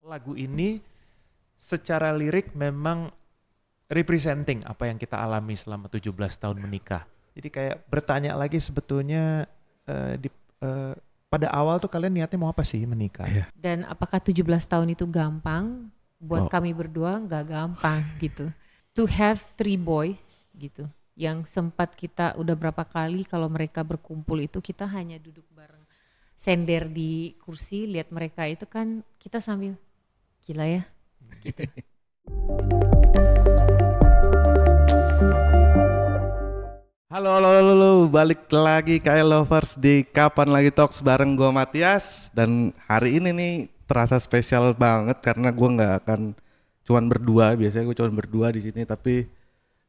Lagu ini secara lirik memang representing apa yang kita alami selama 17 tahun menikah. Jadi kayak bertanya lagi sebetulnya di pada awal tuh kalian niatnya mau apa sih menikah? Iya. Dan apakah 17 tahun itu gampang? Buat kami berdua nggak gampang gitu. To have 3 boys gitu. Yang sempat kita udah berapa kali kalau mereka berkumpul itu kita hanya duduk bareng sender di kursi, lihat mereka itu kan kita sambil gila ya gitu. Halo, balik lagi KL Lovers di Kapan Lagi Talks bareng gue Matias. Dan hari ini nih terasa spesial banget karena gue nggak akan cuman berdua, biasanya gue cuman berdua di sini, tapi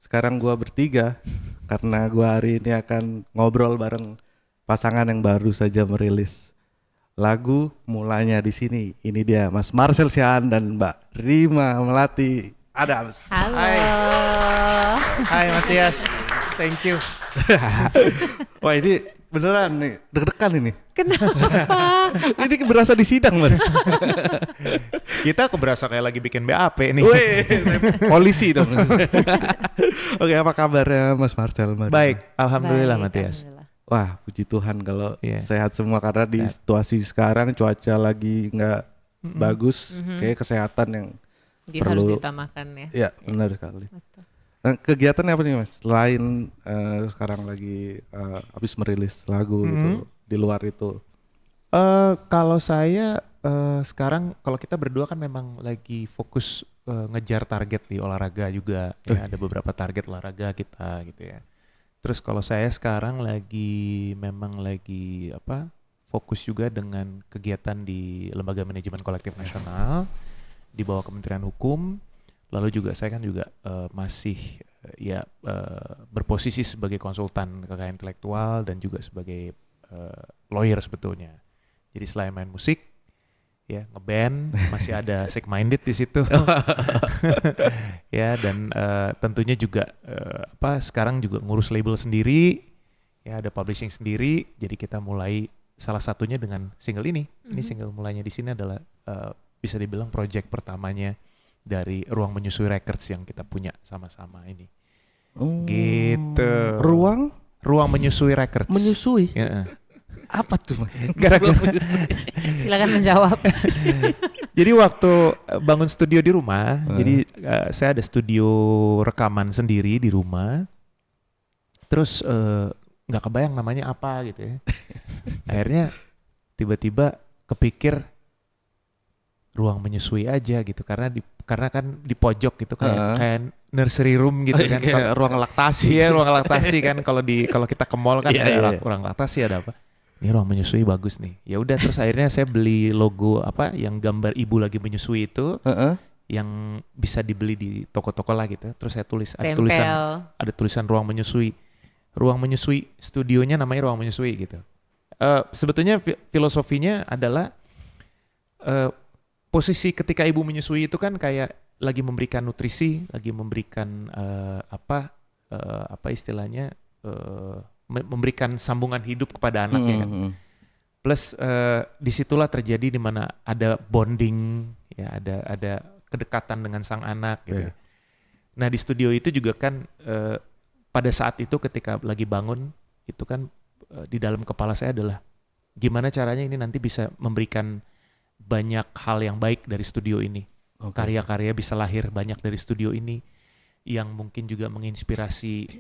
sekarang gue bertiga karena gue hari ini akan ngobrol bareng pasangan yang baru saja merilis lagu mulanya di sini. Ini dia Mas Marcel Siaan dan Mbak Rima Melati Adams. Halo. Hai Matias, thank you. Wah ini beneran nih, deg-degan ini. Kenapa? Ini berasa di sidang, Bang. Kita keberasa kayak lagi bikin BAP nih. Wih, polisi dong. Oke, apa kabarnya Mas Marcel? Mbak? Baik, alhamdulillah Baik, Matias. alhamdulillah. Wah, puji Tuhan kalau Iya. sehat semua karena di situasi sekarang cuaca lagi nggak bagus, kayak kesehatan yang Harus perlu. ditamakan ya. Ya, benar sekali. Betul. Nah, kegiatan apa nih Mas? Selain sekarang lagi habis merilis lagu gitu, di luar itu. Kalau saya sekarang kalau kita berdua kan memang lagi fokus ngejar target di olahraga juga. Ya, ada beberapa target olahraga kita gitu ya. Terus kalau saya sekarang memang lagi fokus juga dengan kegiatan di Lembaga Manajemen Kolektif Nasional di bawah Kementerian Hukum. Lalu juga saya kan juga masih berposisi sebagai konsultan kekayaan intelektual dan juga sebagai lawyer sebetulnya. Jadi selain main musik, ya ngeband, masih ada sick minded di situ. Ya, dan tentunya juga sekarang juga ngurus label sendiri, ya ada publishing sendiri. Jadi kita mulai salah satunya dengan single ini. Ini single mulainya di sini adalah bisa dibilang project pertamanya dari Ruang Menyusui Records yang kita punya sama-sama ini. Gitu. Ruang Menyusui Records. Menyusui. Ya. Apa tuh? Mas? Gara-gara Silakan menjawab. jadi waktu bangun studio di rumah, jadi saya ada studio rekaman sendiri di rumah. Terus nggak kebayang namanya apa gitu ya. Akhirnya tiba-tiba kepikir Ruang Menyusui aja gitu karena kan di pojok gitu kayak nursery room gitu kan. Kayak ruang laktasi. Iya, ruang laktasi kan kalau kita ke mall kan Iya, ada iya. ruang laktasi ada apa? Ini Ruang Menyusui bagus nih. Ya udah terus akhirnya saya beli logo yang gambar ibu lagi menyusui itu yang bisa dibeli di toko-toko lah gitu. Terus saya tulis ada tulisan Ruang Menyusui. Ruang Menyusui studionya namanya Ruang Menyusui gitu. Sebetulnya filosofinya adalah posisi ketika ibu menyusui itu kan kayak lagi memberikan nutrisi, lagi memberikan istilahnya memberikan sambungan hidup kepada anaknya kan. Plus disitulah terjadi di mana ada bonding, ya ada kedekatan dengan sang anak gitu. Yeah. Nah di studio itu juga kan pada saat itu ketika lagi bangun itu kan di dalam kepala saya adalah gimana caranya ini nanti bisa memberikan banyak hal yang baik dari studio ini. Karya-karya bisa lahir banyak dari studio ini yang mungkin juga menginspirasi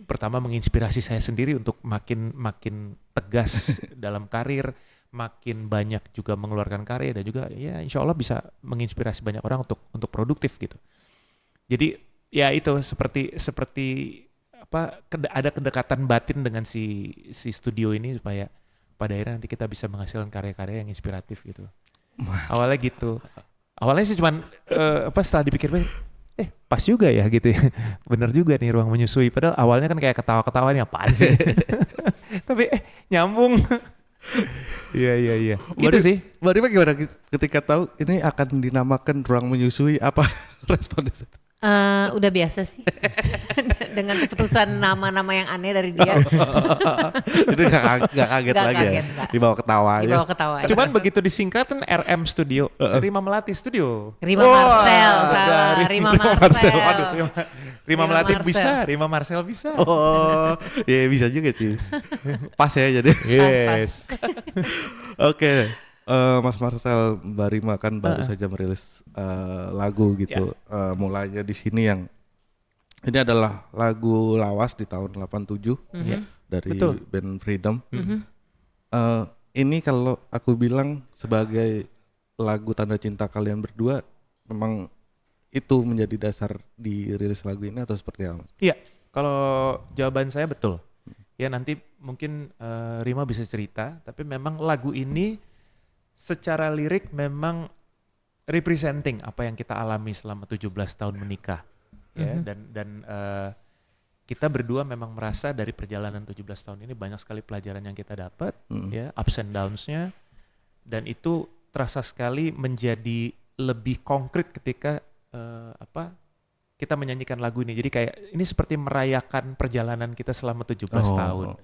saya sendiri untuk makin tegas dalam karir, makin banyak juga mengeluarkan karya dan juga ya insya Allah bisa menginspirasi banyak orang untuk produktif gitu. Jadi ya itu seperti ada kedekatan batin dengan si studio ini supaya pada akhirnya nanti kita bisa menghasilkan karya-karya yang inspiratif gitu. Awalnya gitu. Awalnya sih cuman setelah dipikir-pikir pas juga ya gitu ya. Bener juga nih Ruang Menyusui. Padahal awalnya kan kayak ketawa-ketawa nih apaan sih. Tapi nyambung. Iya. Itu sih. Mbak Rima gimana ketika tahu ini akan dinamakan Ruang Menyusui, apa responnya? Udah biasa sih dengan keputusan nama-nama yang aneh dari dia. Jadi gak kaget Nggak lagi kaget, ya? nggak. Dibawa ketawa aja. Dibawa ketawa aja. Cuman begitu disingkat kan RM Studio, Rima Melati Studio. Rima Marcel, salah. dari Rima Rima Marcel. Marcel. Waduh, Rima Melati Marcel. bisa, Rima Marcel bisa. Oh, ya bisa juga sih. Pas ya jadi. Yes. Oke, Mas Marcel, Mbak Rima kan baru saja merilis lagu gitu. Mulainya di sini yang ini adalah lagu lawas di tahun 87 dari Betul. band Freedom. Ini kalau aku bilang sebagai lagu tanda cinta kalian berdua, memang itu menjadi dasar di rilis lagu ini atau seperti apa? Iya, kalau jawaban saya betul. Ya nanti mungkin Rima bisa cerita, tapi memang lagu ini secara lirik memang representing apa yang kita alami selama 17 tahun menikah. Ya, dan kita berdua memang merasa dari perjalanan 17 tahun ini banyak sekali pelajaran yang kita dapat, ya, ups and downs-nya, dan itu terasa sekali menjadi lebih konkret ketika kita menyanyikan lagu ini. Jadi kayak ini seperti merayakan perjalanan kita selama 17 tahun.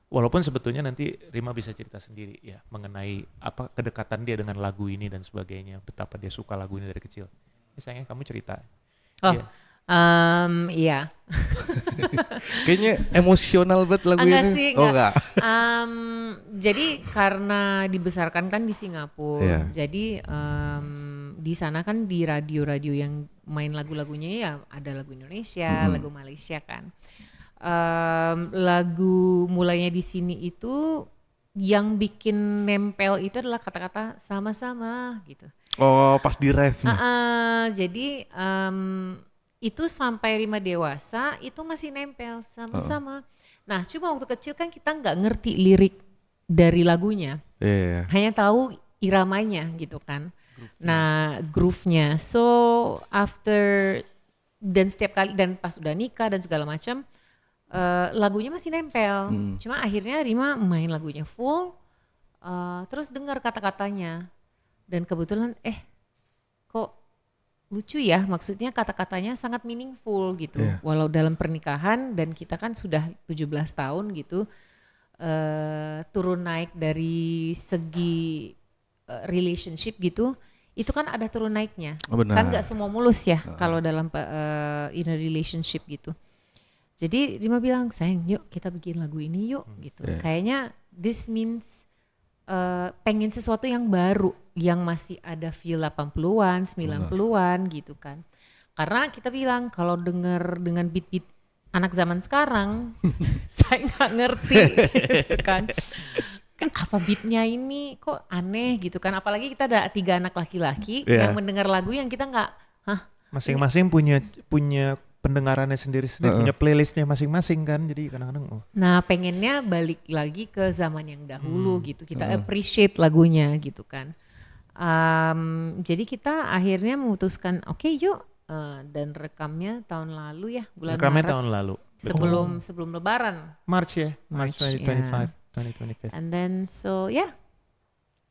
Walaupun sebetulnya nanti Rima bisa cerita sendiri ya mengenai apa kedekatan dia dengan lagu ini dan sebagainya, betapa dia suka lagu ini dari kecil. Sayangnya kamu cerita. Oh, Iya. Iya. Kayaknya emosional banget lagu Enggak ini. sih, Oh enggak. enggak. Jadi karena dibesarkan kan di Singapura, Iya. jadi di sana kan di radio-radio yang main lagu-lagunya ya ada lagu Indonesia, lagu Malaysia kan. Lagu mulainya di sini itu yang bikin nempel itu adalah kata-kata sama-sama gitu. Oh pas di ref nih. Jadi itu sampai Rima dewasa itu masih nempel sama-sama. Nah cuma waktu kecil kan kita nggak ngerti lirik dari lagunya, Iya. hanya tahu iramanya gitu kan. Nah groove-nya. So after dan setiap kali dan pas udah nikah dan segala macam lagunya masih nempel. Cuma akhirnya Rima main lagunya full, terus dengar kata-katanya dan kebetulan kok lucu ya, maksudnya kata-katanya sangat meaningful gitu. Yeah. Walau dalam pernikahan dan kita kan sudah 17 tahun gitu, turun naik dari segi relationship gitu, itu kan ada turun naiknya. Oh, benar. Kan gak semua mulus ya kalau dalam in a relationship gitu. Jadi Rima bilang, sayang yuk kita bikin lagu ini yuk gitu. Yeah. Kayaknya this means pengen sesuatu yang baru, yang masih ada feel 80-an, 90-an gitu kan. Karena kita bilang kalau denger dengan beat-beat anak zaman sekarang, saya nggak ngerti gitu kan. Apa beatnya ini kok aneh gitu kan. Apalagi kita ada 3 anak laki-laki yang mendengar lagu yang kita nggak, Masing-masing punya pendengarannya sendiri-sendiri, punya playlistnya masing-masing kan. Jadi kadang-kadang Nah pengennya balik lagi ke zaman yang dahulu gitu. Kita appreciate lagunya gitu kan. Jadi kita akhirnya memutuskan oke, yuk dan rekamnya tahun lalu ya, bulan rekamnya Maret tahun lalu. sebelum Lebaran. March ya, March March, 2025. And then so ya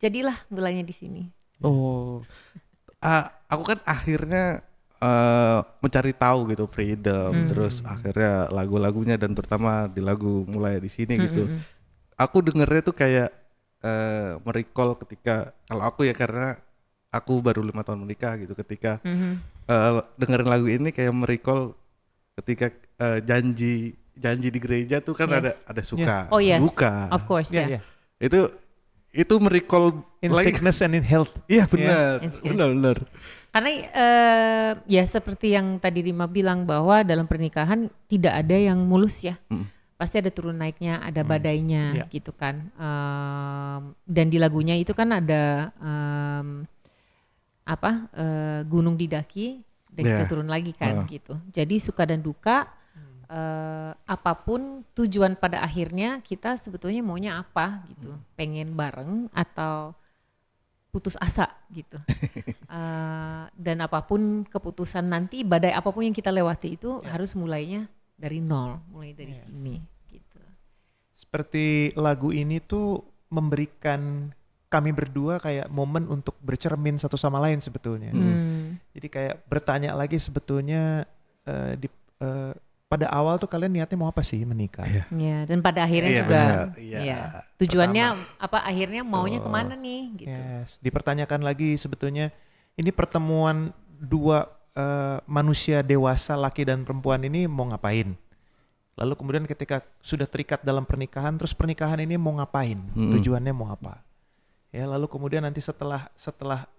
jadilah mulainya di sini. Oh, aku kan akhirnya mencari tahu gitu Freedom, terus akhirnya lagu-lagunya dan terutama di lagu mulai di sini gitu. Aku dengernya tuh kayak merecall ketika kalau aku ya karena aku baru 5 tahun menikah gitu, ketika dengerin lagu ini kayak merecall ketika janji di gereja tuh kan Yes. ada suka, Oh yes, duka. of course ya. Yeah, Itu merecall In lagi. sickness and in health. Iya benar, benar. Karena ya seperti yang tadi Rima bilang bahwa dalam pernikahan tidak ada yang mulus ya. Pasti ada turun naiknya, ada badainya gitu kan. Dan di lagunya itu kan ada gunung didaki dan kita turun lagi kan gitu. Jadi suka dan duka, apapun tujuan pada akhirnya kita sebetulnya maunya apa gitu. Pengen bareng atau putus asa gitu. Dan apapun keputusan nanti, badai apapun yang kita lewati itu harus mulainya dari nol, mulai dari sini gitu. Seperti lagu ini tuh memberikan kami berdua kayak momen untuk bercermin satu sama lain sebetulnya. Jadi kayak bertanya lagi sebetulnya eh, pada awal tuh kalian niatnya mau apa sih menikah? Iya. Ya, dan pada akhirnya Iya, juga benar. Iya. ya, tujuannya apa akhirnya maunya kemana nih gitu. Yes, dipertanyakan lagi sebetulnya ini pertemuan dua manusia dewasa laki dan perempuan ini mau ngapain? Lalu kemudian ketika sudah terikat dalam pernikahan, terus pernikahan ini mau ngapain? Tujuannya mau apa? Ya, lalu kemudian nanti setelah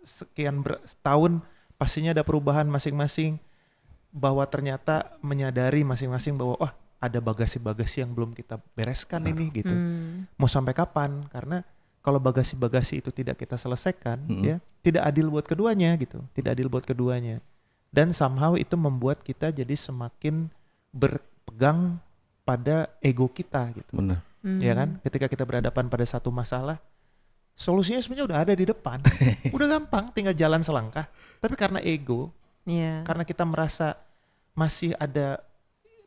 sekian tahun pastinya ada perubahan masing-masing, bahwa ternyata menyadari masing-masing bahwa wah ada bagasi-bagasi yang belum kita bereskan ini gitu. Mau sampai kapan? Karena kalau bagasi-bagasi itu tidak kita selesaikan, ya tidak adil buat keduanya gitu, tidak adil buat keduanya. Dan somehow itu membuat kita jadi semakin berpegang pada ego kita gitu. Benar. Ya kan? Ketika kita berhadapan pada satu masalah, solusinya sebenarnya udah ada di depan. Udah gampang, tinggal jalan selangkah. Tapi karena ego, karena kita merasa masih ada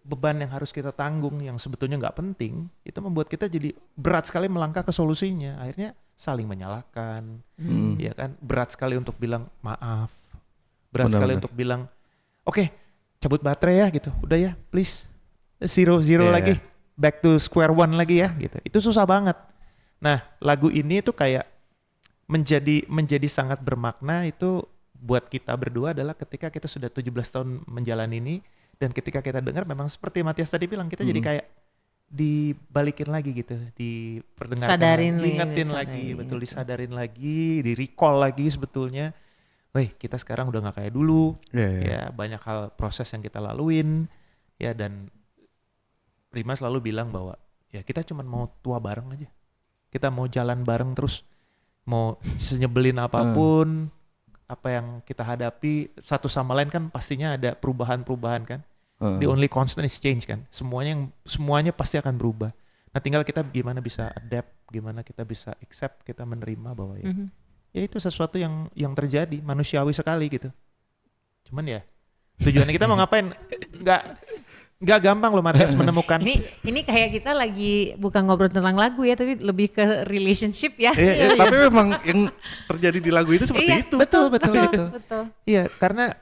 beban yang harus kita tanggung yang sebetulnya nggak penting, itu membuat kita jadi berat sekali melangkah ke solusinya. Akhirnya saling menyalahkan, ya kan? Berat sekali untuk bilang maaf, berat sekali untuk bilang, oke, cabut baterai ya gitu, udah ya, please, zero lagi, back to square one lagi ya, gitu. Itu susah banget. Nah, lagu ini tuh kayak menjadi sangat bermakna itu buat kita berdua adalah ketika kita sudah 17 tahun menjalani ini, dan ketika kita dengar memang seperti Matias tadi bilang, kita jadi kayak dibalikin lagi gitu, diperdengarkan, diingetin lagi, betul, disadarin lagi, di-recall lagi sebetulnya. Weh, kita sekarang udah gak kayak dulu, ya banyak hal proses yang kita laluin, ya, dan Rima selalu bilang bahwa ya kita cuma mau tua bareng aja, kita mau jalan bareng terus, mau senyebelin apapun, apa yang kita hadapi satu sama lain kan pastinya ada perubahan-perubahan kan. The only constant is change kan. Semuanya pasti akan berubah. Nah, tinggal kita gimana bisa adapt, gimana kita bisa accept, kita menerima bahwa ya itu sesuatu yang terjadi, manusiawi sekali gitu. Cuman ya tujuannya kita mau ngapain? Nggak gampang loh Matias menemukan. Ini kayak kita lagi bukan ngobrol tentang lagu ya, tapi lebih ke relationship ya. Tapi memang yang terjadi di lagu itu seperti itu. Betul. Iya, karena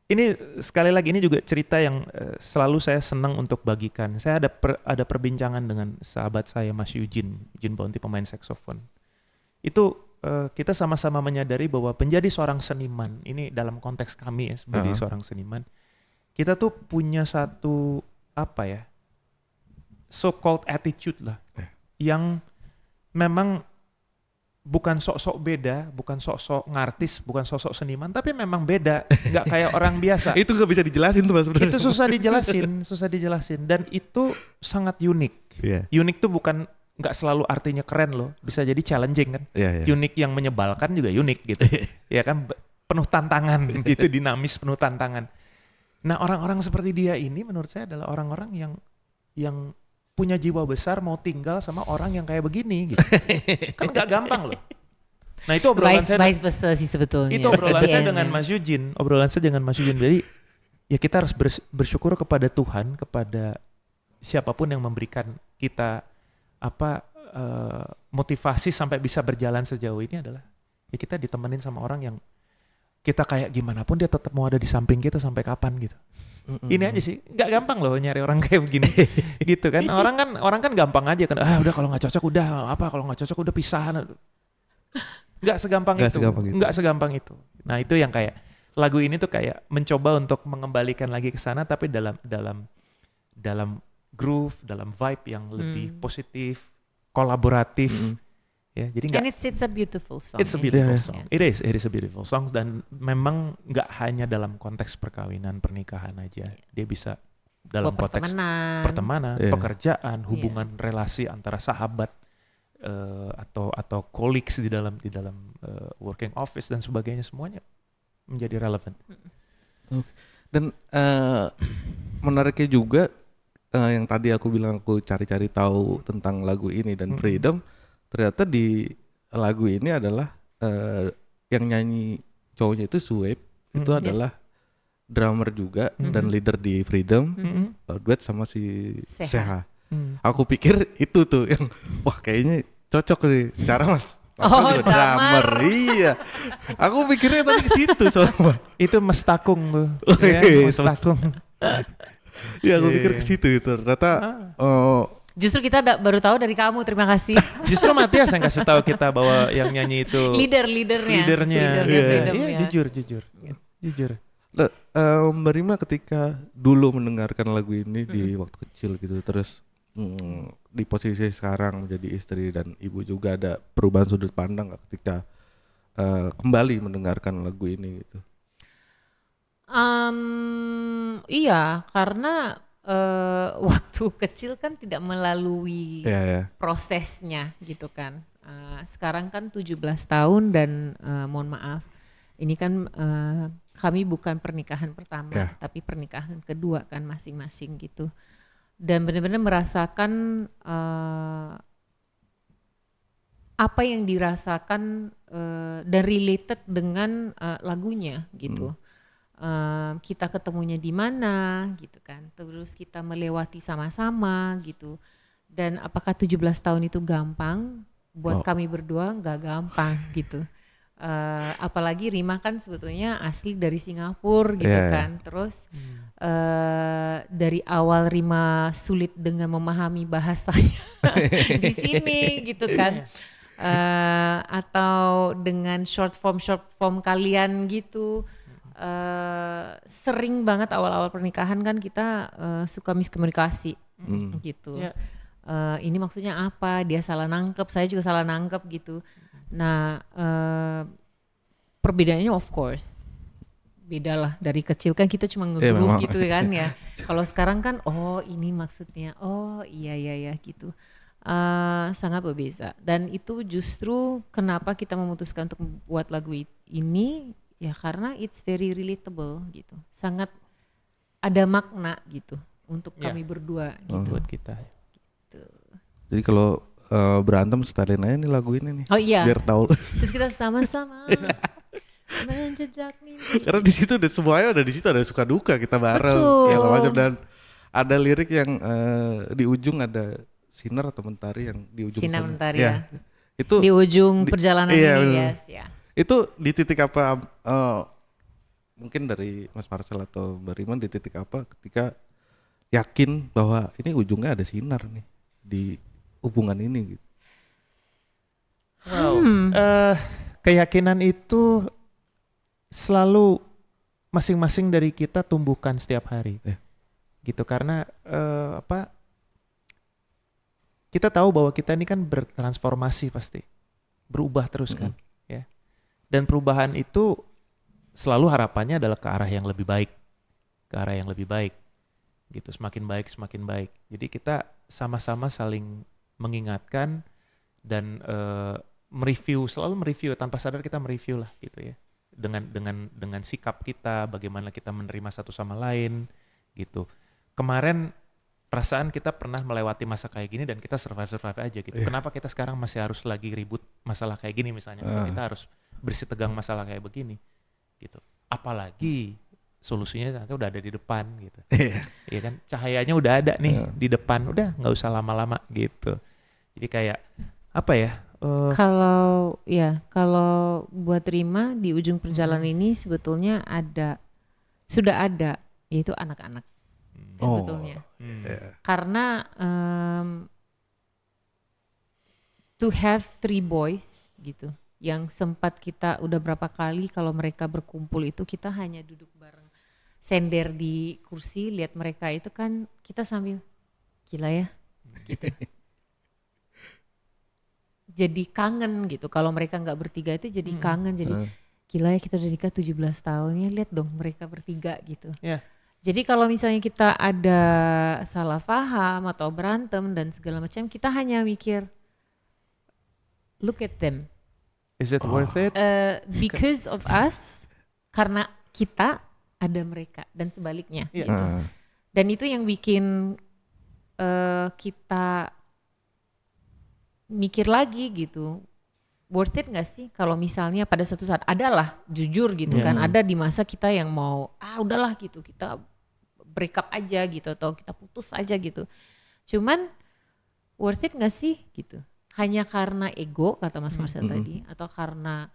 ini sekali lagi ini juga cerita yang selalu saya senang untuk bagikan. Saya ada perbincangan dengan sahabat saya Mas Eugene Bonti, pemain saksofon. Itu kita sama-sama menyadari bahwa menjadi seorang seniman, ini dalam konteks kami ya sebagai seorang seniman, kita tuh punya satu apa ya, so-called attitude lah, yang memang bukan sok-sok beda, bukan sok-sok ngartis, bukan sok-sok seniman, tapi memang beda, nggak kayak orang biasa. Itu nggak bisa dijelasin tuh Mas. Itu susah dijelasin, dan itu sangat unik. Unik tuh bukan nggak selalu artinya keren loh, bisa jadi challenging kan. Unik yang menyebalkan juga unik gitu, ya kan, penuh tantangan gitu, dinamis, penuh tantangan. Nah, orang-orang seperti dia ini menurut saya adalah orang-orang yang punya jiwa besar mau tinggal sama orang yang kayak begini gitu. Kan gak gampang loh. Nah, itu obrolan saya. Vice versa sih sebetulnya. Itu obrolan saya dengan Mas Eugene. Jadi ya kita harus bersyukur kepada Tuhan, kepada siapapun yang memberikan kita motivasi sampai bisa berjalan sejauh ini adalah ya kita ditemenin sama orang yang kita kayak gimana pun dia tetap mau ada di samping kita sampai kapan gitu. Ini aja sih, nggak gampang loh nyari orang kayak begini, gitu kan. Orang kan gampang aja kan. Udah kalau nggak cocok udah kalau nggak cocok udah pisahan. Nggak segampang itu. Nah, itu yang kayak lagu ini tuh kayak mencoba untuk mengembalikan lagi ke sana, tapi dalam groove, dalam vibe yang lebih positif, kolaboratif. Ya, jadi and it's a beautiful song. It's a beautiful song. It is a beautiful song, dan memang nggak hanya dalam konteks perkawinan, pernikahan aja. Dia bisa dalam konteks pertemanan, pekerjaan, hubungan relasi antara sahabat atau colleagues di dalam working office dan sebagainya, semuanya menjadi relevan. Dan menariknya juga yang tadi aku bilang aku cari-cari tahu tentang lagu ini dan Freedom. Ternyata di lagu ini adalah yang nyanyi cowoknya itu Sueb, itu adalah drummer juga dan leader di Freedom, duet sama si Seha. Aku pikir itu tuh yang wah kayaknya cocok nih secara Mas. Juga drummer. Iya. Aku pikirnya tadi ke situ soalnya. Itu Mas Takung tuh. Mas Takung. Ya gue Iya, pikir iya. ke situ itu. Ternyata Justru kita baru tahu dari kamu, terima kasih. Justru Matias yang kasih tahu kita bahwa yang nyanyi itu Leadernya. leadernya. Freedom, Iya, ya. jujur. nah, Mbak Rima ketika dulu mendengarkan lagu ini di waktu kecil gitu, terus di posisi sekarang menjadi istri dan ibu juga, ada perubahan sudut pandang nggak ketika kembali mendengarkan lagu ini gitu? Iya, karena waktu kecil kan tidak melalui Iya ya. prosesnya gitu kan. Sekarang kan 17 tahun dan mohon maaf, ini kan kami bukan pernikahan pertama, Ya. tapi pernikahan kedua kan masing-masing gitu. Dan benar-benar merasakan apa yang dirasakan dan related dengan lagunya gitu. Kita ketemunya di mana gitu kan, terus kita melewati sama-sama gitu. Dan apakah 17 tahun itu gampang? Buat kami berdua nggak gampang gitu. Apalagi Rima kan sebetulnya asli dari Singapura gitu Iya, iya. kan. Terus dari awal Rima sulit dengan memahami bahasanya di sini gitu kan. Atau dengan short form kalian gitu. Sering banget awal-awal pernikahan kan kita suka miskomunikasi gitu. Ya. Ini maksudnya apa? Dia salah nangkep, saya juga salah nangkep gitu. Nah, perbedaannya of course beda lah. Dari kecil kan kita cuma nge-groove memang. gitu kan ya. Kalau sekarang kan oh ini maksudnya, oh iya gitu. Sangat berbeda. Dan itu justru kenapa kita memutuskan untuk membuat lagu ini, ya karena it's very relatable gitu. Sangat ada makna gitu untuk kami berdua gitu. Buat kita. Jadi kalau berantem setelin aja nih lagu ini nih. Oh iya. Biar tahu. Terus kita sama-sama menjejak mimpi. Karena di situ udah semuanya udah di situ, ada suka duka kita bareng. Betul. Segala macam, dan ada lirik yang di ujung ada sinar atau mentari yang di ujung Sinar sana. mentari Ya. ya. Itu Di ujung perjalanan iya, ini bener. yes ya. Itu di titik apa, mungkin dari Mas Marcel atau Mbak Riman, di titik apa ketika yakin bahwa ini ujungnya ada sinar nih di hubungan ini gitu? Wow. Keyakinan itu selalu masing-masing dari kita tumbuhkan setiap hari. Gitu, karena kita tahu bahwa kita ini kan bertransformasi pasti. Berubah terus kan, ya. Dan perubahan itu selalu harapannya adalah ke arah yang lebih baik. Ke arah yang lebih baik. Gitu, semakin baik. Jadi kita sama-sama saling mengingatkan dan selalu mereview, tanpa sadar kita mereview lah gitu ya. Dengan sikap kita, bagaimana kita menerima satu sama lain gitu. Kemarin perasaan kita pernah melewati masa kayak gini dan kita survive aja gitu. Kenapa kita sekarang masih harus lagi ribut masalah kayak gini misalnya? Atau kita harus bersitegang masalah kayak begini gitu. Apalagi solusinya ternyata udah ada di depan gitu. Iya kan, cahayanya udah ada nih di depan, udah nggak usah lama-lama gitu. Jadi kayak apa ya? Kalau buat Rima di ujung perjalanan ini sebetulnya sudah ada, yaitu anak-anak sebetulnya. Karena to have 3 boys gitu, yang sempat kita udah berapa kali kalau mereka berkumpul itu kita hanya duduk bareng sender di kursi, lihat mereka itu kan kita sambil gila ya gitu. Jadi kangen gitu, kalau mereka nggak bertiga itu jadi kangen, jadi gila ya kita udah nikah 17 tahun ya, lihat dong mereka bertiga gitu. Jadi kalau misalnya kita ada salah paham atau berantem dan segala macam, kita hanya mikir look at them. Is it worth it? Because of us, karena kita ada mereka dan sebaliknya gitu. Dan itu yang bikin kita mikir lagi gitu, worth it gak sih kalau misalnya pada suatu saat adalah jujur gitu kan, ada di masa kita yang mau udahlah gitu, kita break up aja gitu atau kita putus aja gitu. Cuman worth it gak sih gitu, hanya karena ego kata Mas Marcel tadi, atau karena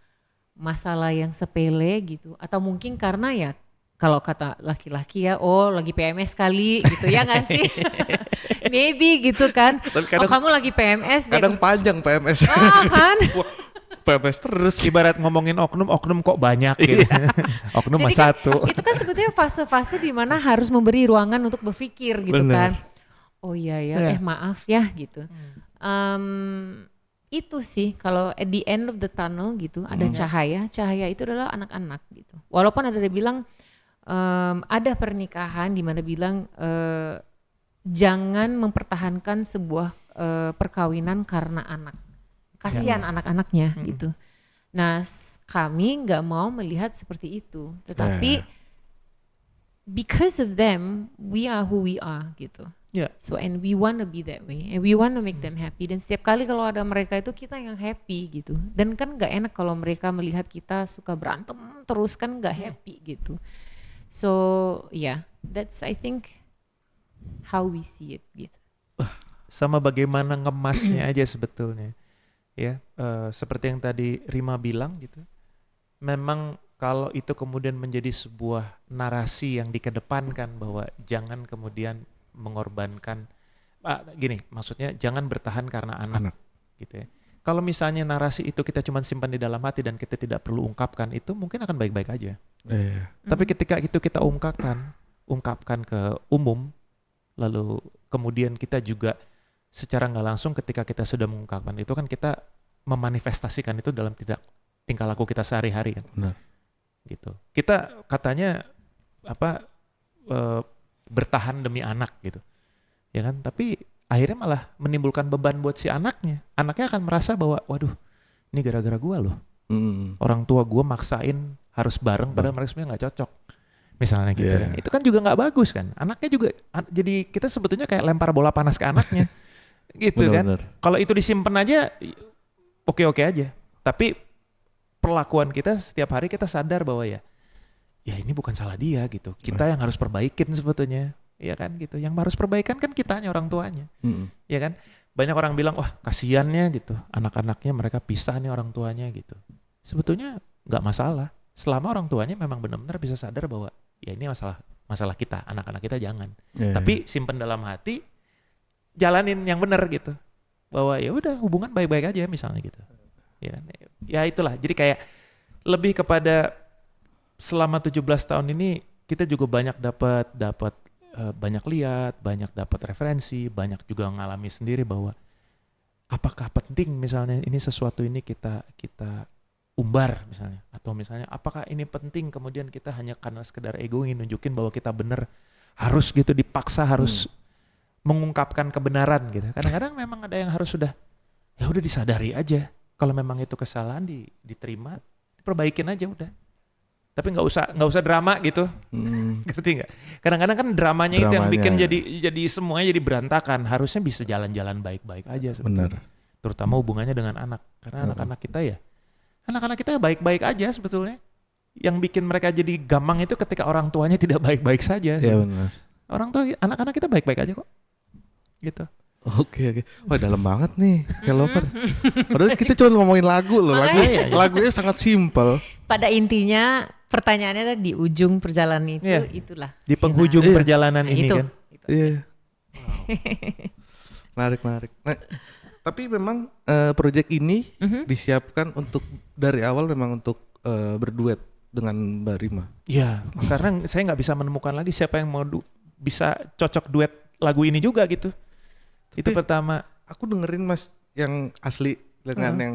masalah yang sepele gitu, atau mungkin karena ya kalau kata laki-laki ya, oh lagi PMS kali gitu ya nggak sih? Maybe gitu kan. Tapi Oh kamu lagi PMS deh. kadang panjang PMS. Oh kan. Wah, PMS terus. Ibarat ngomongin oknum kok banyak gitu. Oknum mah Jadi kan, satu. itu kan sebetulnya fase-fase di mana harus memberi ruangan untuk berpikir gitu Bener. kan. Oh iya ya, Iya. maaf ya gitu. Itu sih kalau at the end of the tunnel gitu ada cahaya. Cahaya itu adalah anak-anak gitu. Walaupun ada yang bilang ada pernikahan di mana bilang jangan mempertahankan sebuah perkawinan karena anak. Kasihan anak-anaknya gitu. Nah kami nggak mau melihat seperti itu. Tetapi because of them we are who we are gitu. Ya. So and we want to be that way and we want to make them happy, dan setiap kali kalau ada mereka itu kita yang happy gitu, dan kan nggak enak kalau mereka melihat kita suka berantem terus kan nggak happy gitu. So yeah, that's I think how we see it gitu. Sama bagaimana ngemasnya aja sebetulnya. Ya, seperti yang tadi Rima bilang gitu. Memang kalau itu kemudian menjadi sebuah narasi yang dikedepankan bahwa jangan kemudian mengorbankan, gini maksudnya jangan bertahan karena anak. Gitu ya. Kalau misalnya narasi itu kita cuma simpan di dalam hati dan kita tidak perlu ungkapkan, itu mungkin akan baik-baik aja. Tapi ketika itu kita ungkapkan ke umum, lalu kemudian kita juga secara nggak langsung ketika kita sudah mengungkapkan itu kan kita memanifestasikan itu dalam tingkah laku kita sehari-hari kan. Benar. Gitu. Kita katanya bertahan demi anak gitu. Ya kan? Tapi akhirnya malah menimbulkan beban buat si anaknya. Anaknya akan merasa bahwa waduh, ini gara-gara gua loh. Orang tua gua maksain harus bareng padahal mereka sebenarnya nggak cocok. Misalnya gitu kan. Itu kan juga nggak bagus kan. Anaknya juga jadi kita sebetulnya kayak lempar bola panas ke anaknya. Gitu kan. Kalau itu disimpan aja oke-oke aja. Tapi perlakuan kita setiap hari kita sadar bahwa ya ini bukan salah dia gitu. Kita yang harus perbaikin sebetulnya. Ya kan gitu. Yang harus perbaikan kan kitanya, orang tuanya. Ya kan. Banyak orang bilang wah kasiannya gitu. Anak-anaknya mereka pisah nih orang tuanya gitu. Sebetulnya nggak masalah. Selama orang tuanya memang benar-benar bisa sadar bahwa ya ini masalah kita. Anak-anak kita jangan. Tapi simpen dalam hati. Jalanin yang benar gitu. Bahwa ya udah hubungan baik-baik aja misalnya gitu. Ya itulah. Jadi kayak lebih kepada selama 17 tahun ini kita juga banyak dapat banyak lihat, banyak dapat referensi, banyak juga ngalami sendiri bahwa apakah penting misalnya ini sesuatu ini kita umbar misalnya, atau misalnya apakah ini penting kemudian kita hanya karena sekedar ego ingin nunjukin bahwa kita benar harus gitu dipaksa harus mengungkapkan kebenaran gitu. Kadang-kadang memang ada yang harus sudah ya udah disadari aja kalau memang itu kesalahan diterima, diperbaikin aja udah. Tapi nggak usah drama gitu, ngerti nggak? Kadang-kadang kan dramanya itu yang bikin jadi semuanya jadi berantakan. Harusnya bisa jalan-jalan baik-baik aja sebetulnya. Terutama hubungannya dengan anak, karena anak-anak kita ya baik-baik aja sebetulnya. Yang bikin mereka jadi gamang itu ketika orang tuanya tidak baik-baik saja. Iya benar. Anak-anak kita baik-baik aja kok, gitu. Oke. Wah dalam banget nih Lovers. Padahal kita cuma ngomongin lagu loh. Lagunya sangat simpel. Pada intinya pertanyaannya adalah di ujung perjalanan itu, itulah. Di penghujung perjalanan ini itu. kan. Iya. Menarik. Nah, tapi memang proyek ini disiapkan untuk dari awal memang untuk berduet dengan Mbak Rima. Iya, karena saya nggak bisa menemukan lagi siapa yang mau bisa cocok duet lagu ini juga gitu. Itu pertama. Aku dengerin Mas yang asli dengan yang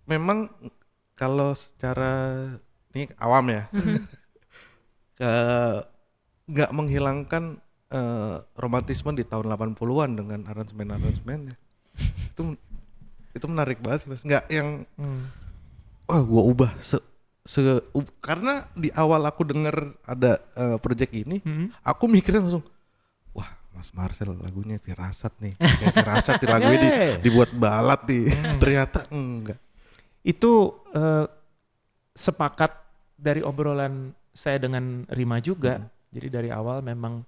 memang kalau secara ini awam ya, nggak menghilangkan romantisme di tahun 80-an dengan aransemen-aransemennya. Itu menarik banget sih Mas. Nggak yang wah gua ubah karena di awal aku denger ada project ini, aku mikirnya langsung wah Mas Marcel lagunya Firasat nih. Kayak Firasat di lagu ini dibuat balad nih. Ternyata enggak. Itu sepakat dari obrolan saya dengan Rima juga. Jadi dari awal memang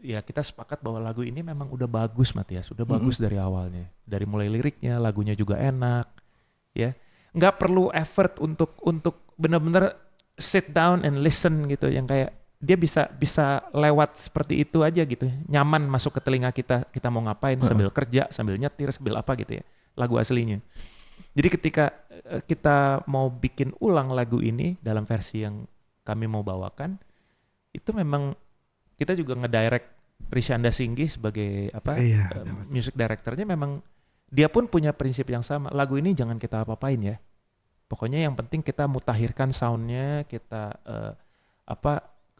kita sepakat bahwa lagu ini memang udah bagus Matias, udah bagus dari awalnya. Dari mulai liriknya, lagunya juga enak, ya. Nggak perlu effort untuk benar-benar sit down and listen gitu, yang kayak dia bisa lewat seperti itu aja gitu, nyaman masuk ke telinga kita mau ngapain, sambil kerja, sambil nyetir, sambil apa gitu ya, lagu aslinya. Jadi ketika kita mau bikin ulang lagu ini dalam versi yang kami mau bawakan, itu memang kita juga ngedirect Risyanda Singgi sebagai music directornya, memang dia pun punya prinsip yang sama. Lagu ini jangan kita apa-apain ya. Pokoknya yang penting kita mutakhirkan soundnya, kita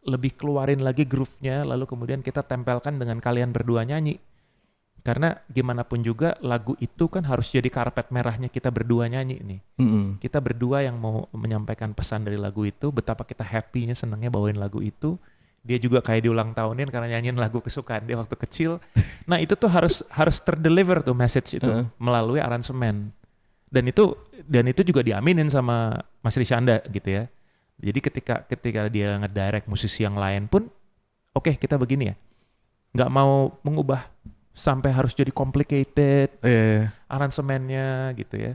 lebih keluarin lagi groove-nya, lalu kemudian kita tempelkan dengan kalian berdua nyanyi. Karena gimana pun juga lagu itu kan harus jadi karpet merahnya kita berdua nyanyi nih. Kita berdua yang mau menyampaikan pesan dari lagu itu, betapa kita happy-nya, senangnya bawain lagu itu. Dia juga kayak diulang tahunin karena nyanyiin lagu kesukaan dia waktu kecil. Nah itu tuh harus terdeliver tuh message itu melalui aransemen. Dan itu juga diaminin sama Mas Risyanda gitu ya. Jadi ketika dia ngedirect musisi yang lain pun, oke, kita begini ya, nggak mau mengubah sampai harus jadi complicated aransemennya gitu ya.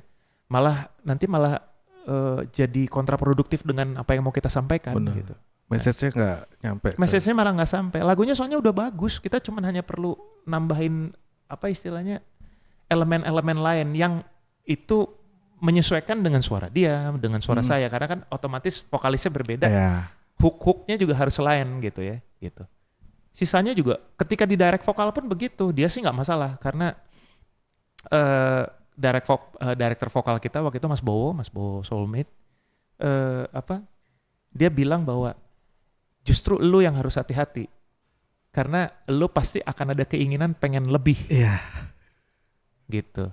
Nanti malah jadi kontraproduktif dengan apa yang mau kita sampaikan. Bener. Gitu. Message-nya nggak nyampe. Message-nya malah nggak sampai. Lagunya soalnya udah bagus. Kita cuma hanya perlu nambahin apa istilahnya elemen-elemen lain yang itu menyesuaikan dengan suara dia, dengan suara saya. Karena kan otomatis vokalisnya berbeda. Hook-hooknya juga harus lain gitu ya. Gitu. Sisanya juga ketika di direct vokal pun begitu. Dia sih nggak masalah karena director vokal kita waktu itu Mas Bowo Soulmate, dia bilang bahwa justru lu yang harus hati-hati karena lu pasti akan ada keinginan pengen lebih. Gitu.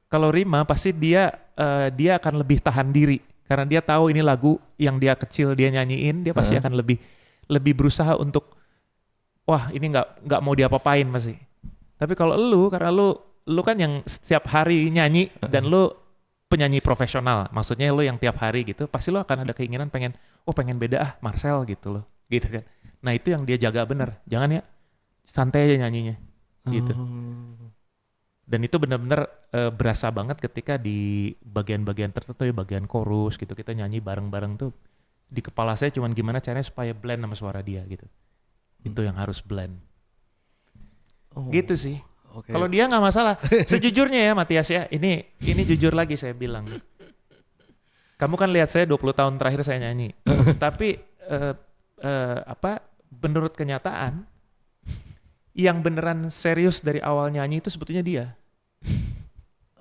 Kalau Rima pasti dia akan lebih tahan diri karena dia tahu ini lagu yang dia kecil dia nyanyiin, dia pasti akan lebih berusaha untuk wah ini nggak mau diapa-apain masih. Tapi kalau lu, karena lu kan yang setiap hari nyanyi dan lu penyanyi profesional, maksudnya lu yang tiap hari gitu, pasti lu akan ada keinginan pengen beda Marcel gitu loh, gitu kan. Nah itu yang dia jaga bener, jangan ya santai aja nyanyinya, gitu. Dan itu benar-benar berasa banget ketika di bagian-bagian tertentu ya, bagian chorus gitu, kita nyanyi bareng-bareng tuh di kepala saya cuman gimana caranya supaya blend sama suara dia gitu. Itu yang harus blend. Gitu sih. Okay. Kalau dia nggak masalah. Sejujurnya ya Matias ya, ini jujur lagi saya bilang. Kamu kan lihat saya 20 tahun terakhir saya nyanyi. Tapi menurut kenyataan yang beneran serius dari awal nyanyi itu sebetulnya dia.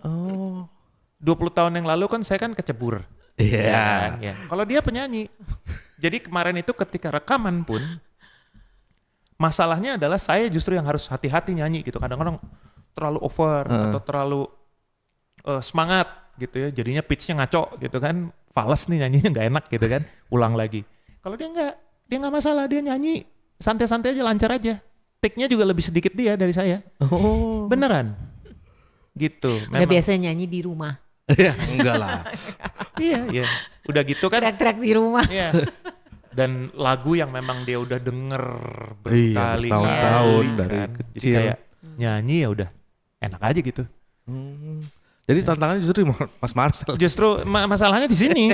20 tahun yang lalu kan saya kan kecebur. Iya. Ya. Kalau dia penyanyi. Jadi kemarin itu ketika rekaman pun masalahnya adalah saya justru yang harus hati-hati nyanyi gitu. Kadang-kadang terlalu over atau terlalu semangat gitu ya. Jadinya pitch-nya ngaco gitu kan. Fales nih nyanyinya gak enak gitu kan. Ulang lagi. Kalau dia nggak masalah. Dia nyanyi santai-santai aja, lancar aja. Take-nya juga lebih sedikit dia dari saya. Beneran. Gitu. Udah biasanya nyanyi di rumah. Enggak lah. Iya. Udah gitu kan. Teriak-teriak di rumah. Iya. Dan lagu yang memang dia udah denger berkali-kali tahun dari kan. kecil. Jadi kayak nyanyi ya udah enak aja gitu. Jadi tantangannya justru Mas Marcel. Justru masalahnya di sini.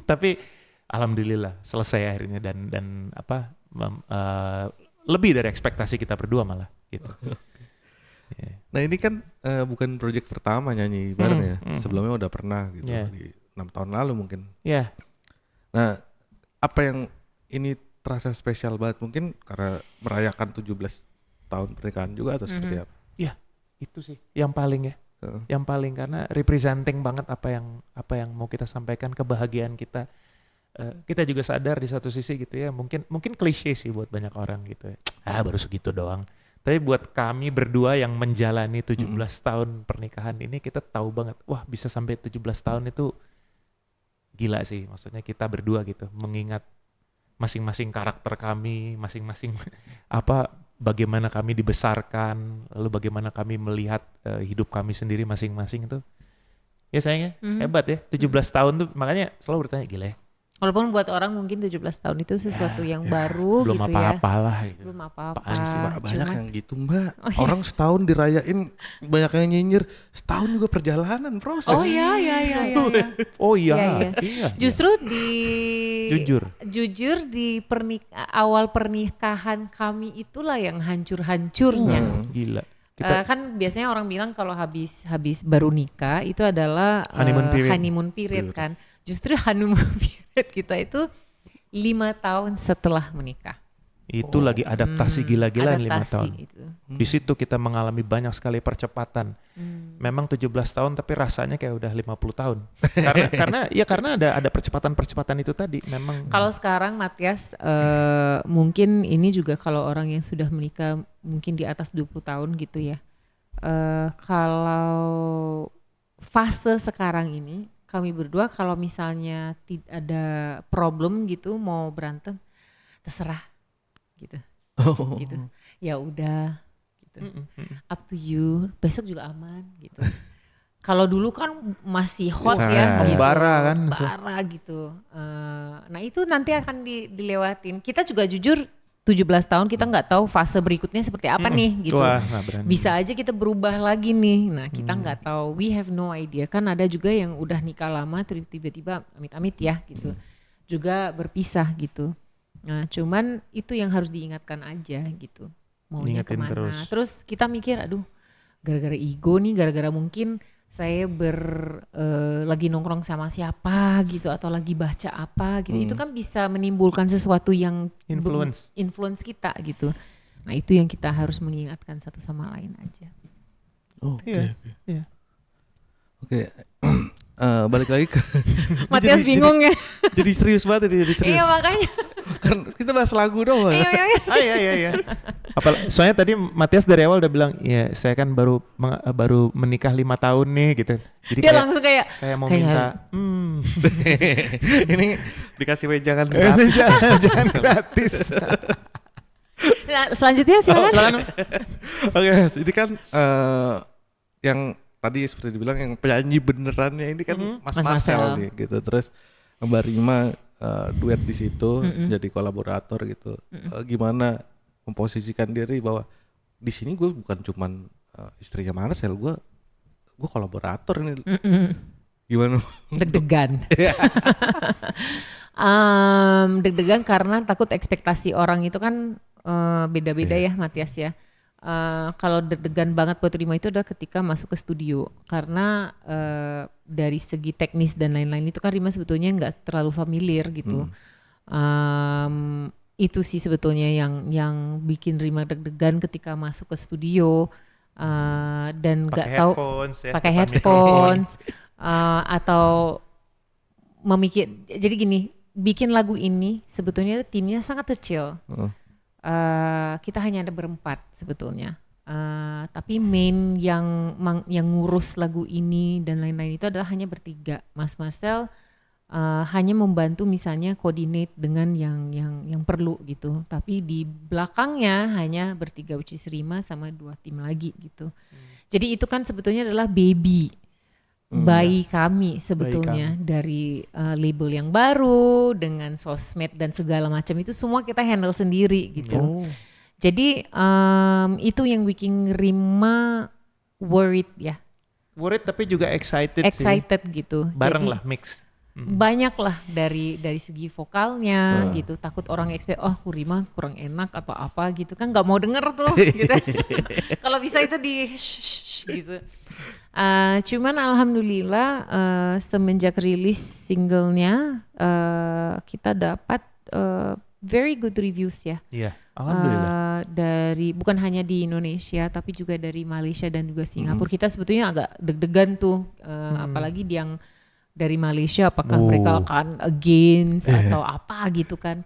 Tapi alhamdulillah selesai akhirnya dan lebih dari ekspektasi kita berdua malah gitu. Nah ini kan bukan project pertama nyanyi bareng ya. Sebelumnya udah pernah gitu di 6 tahun lalu mungkin. Iya. Nah apa yang ini terasa spesial banget mungkin karena merayakan 17 tahun pernikahan juga atau seperti apa? Iya itu sih yang paling ya. Yang paling karena representing banget apa yang mau kita sampaikan, kebahagiaan kita. Kita juga sadar di satu sisi gitu ya, mungkin klise sih buat banyak orang gitu ya. Baru segitu doang. Tapi buat kami berdua yang menjalani 17 tahun pernikahan ini, kita tahu banget, wah bisa sampai 17 tahun itu gila sih. Maksudnya kita berdua gitu, mengingat masing-masing karakter kami, masing-masing bagaimana kami dibesarkan, lalu bagaimana kami melihat hidup kami sendiri masing-masing itu. Ya sayangnya hebat ya, 17 tahun tuh makanya selalu bertanya gila ya. Walaupun buat orang mungkin 17 tahun itu sesuatu yang baru Belum gitu ya. apa-apa lah gitu. Belum apa-apa. Apaan sih, Mbak? Banyak Cuman- yang gitu Mbak. Oh, iya. Orang setahun dirayain banyak yang nyinyir. Setahun juga perjalanan proses. Oh iya. Oh iya. Iya. Iya. Justru Jujur. di awal pernikahan kami itulah yang hancur-hancurnya. Gila. Kita Kan biasanya orang bilang kalau habis baru nikah itu adalah Honeymoon period. kan. Justru honeymoon period kita itu 5 tahun setelah menikah. itu lagi adaptasi gila-gilaan 5 Adaptasi tahun. itu. Di situ kita mengalami banyak sekali percepatan. Memang 17 tahun tapi rasanya kayak udah 50 tahun. karena ada percepatan-percepatan itu tadi. Memang Kalau sekarang Matias mungkin ini juga kalau orang yang sudah menikah mungkin di atas 20 tahun gitu ya. Kalau fase sekarang ini kami berdua kalau misalnya ada problem gitu mau berantem terserah gitu. Gitu. Ya udah gitu. Up to you. Besok juga aman gitu. Kalau dulu kan masih hot ya gitu. Membara kan itu. Bara gitu. Nah itu nanti akan dilewatin. Kita juga jujur 17 tahun kita nggak tahu fase berikutnya seperti apa nih gitu. Wah, nggak berani. Bisa aja kita berubah lagi nih. Nah kita nggak tahu. We have no idea. Kan ada juga yang udah nikah lama tiba-tiba amit-amit ya gitu. Juga berpisah gitu. Nah cuman itu yang harus diingatkan aja gitu. Maunya Diingetin kemana. terus. Terus kita mikir aduh gara-gara ego nih, gara-gara mungkin saya lagi nongkrong sama siapa gitu atau lagi baca apa gitu. Itu kan bisa menimbulkan sesuatu yang influence kita gitu. Nah itu yang kita harus mengingatkan satu sama lain aja. Iya. Oke. Balik lagi ke Matias bingung ya. jadi serius banget ini, jadi serius. Iya makanya. Kan kita bahas lagu dong. Iya. Soalnya tadi Matias dari awal udah bilang, ya saya kan baru menikah 5 tahun nih gitu. Jadi Dia langsung kayak mau minta, Ini dikasih wejangan jangan gratis. Nah, selanjutnya silakan. Oke, ini kan yang tadi seperti dibilang yang penyanyi benerannya ini kan Mas Marcel nih gitu. Terus Mbak Rima duet di situ jadi kolaborator gitu. Gimana memposisikan diri bahwa di sini gue bukan cuman istrinya Marcel, gue kolaborator ini. Gimana? Deg-degan. Deg-degan karena takut ekspektasi orang itu kan beda-beda ya Matias ya. Kalau deg-degan banget buat Rima itu adalah ketika masuk ke studio karena dari segi teknis dan lain-lain itu kan Rima sebetulnya nggak terlalu familiar gitu. Itu sih sebetulnya yang bikin Rima deg-degan ketika masuk ke studio dan nggak tahu pakai headphones atau memikir. Jadi gini, bikin lagu ini sebetulnya timnya sangat kecil. Kita hanya ada berempat sebetulnya, tapi main yang ngurus lagu ini dan lain-lain itu adalah hanya bertiga. Mas Marcel hanya membantu misalnya coordinate dengan yang perlu gitu, tapi di belakangnya hanya bertiga, which is Rima sama 2 tim lagi gitu. Jadi itu kan sebetulnya adalah bayi kami sebetulnya dari label yang baru dengan sosmed dan segala macam itu semua kita handle sendiri gitu. Jadi itu yang bikin Rima worried ya. Worried tapi juga excited sih. Gitu. Bareng jadi, lah mix. Banyak lah dari segi vokalnya gitu. Takut orang expect Rima kurang enak atau apa gitu kan nggak mau denger tuh gitu. Kalau bisa itu di gitu. Cuman alhamdulillah semenjak rilis singlenya kita dapat very good reviews ya. Iya, alhamdulillah. Dari bukan hanya di Indonesia tapi juga dari Malaysia dan juga Singapura. Kita sebetulnya agak deg-degan tuh, apalagi yang dari Malaysia apakah mereka akan against atau apa gitu kan.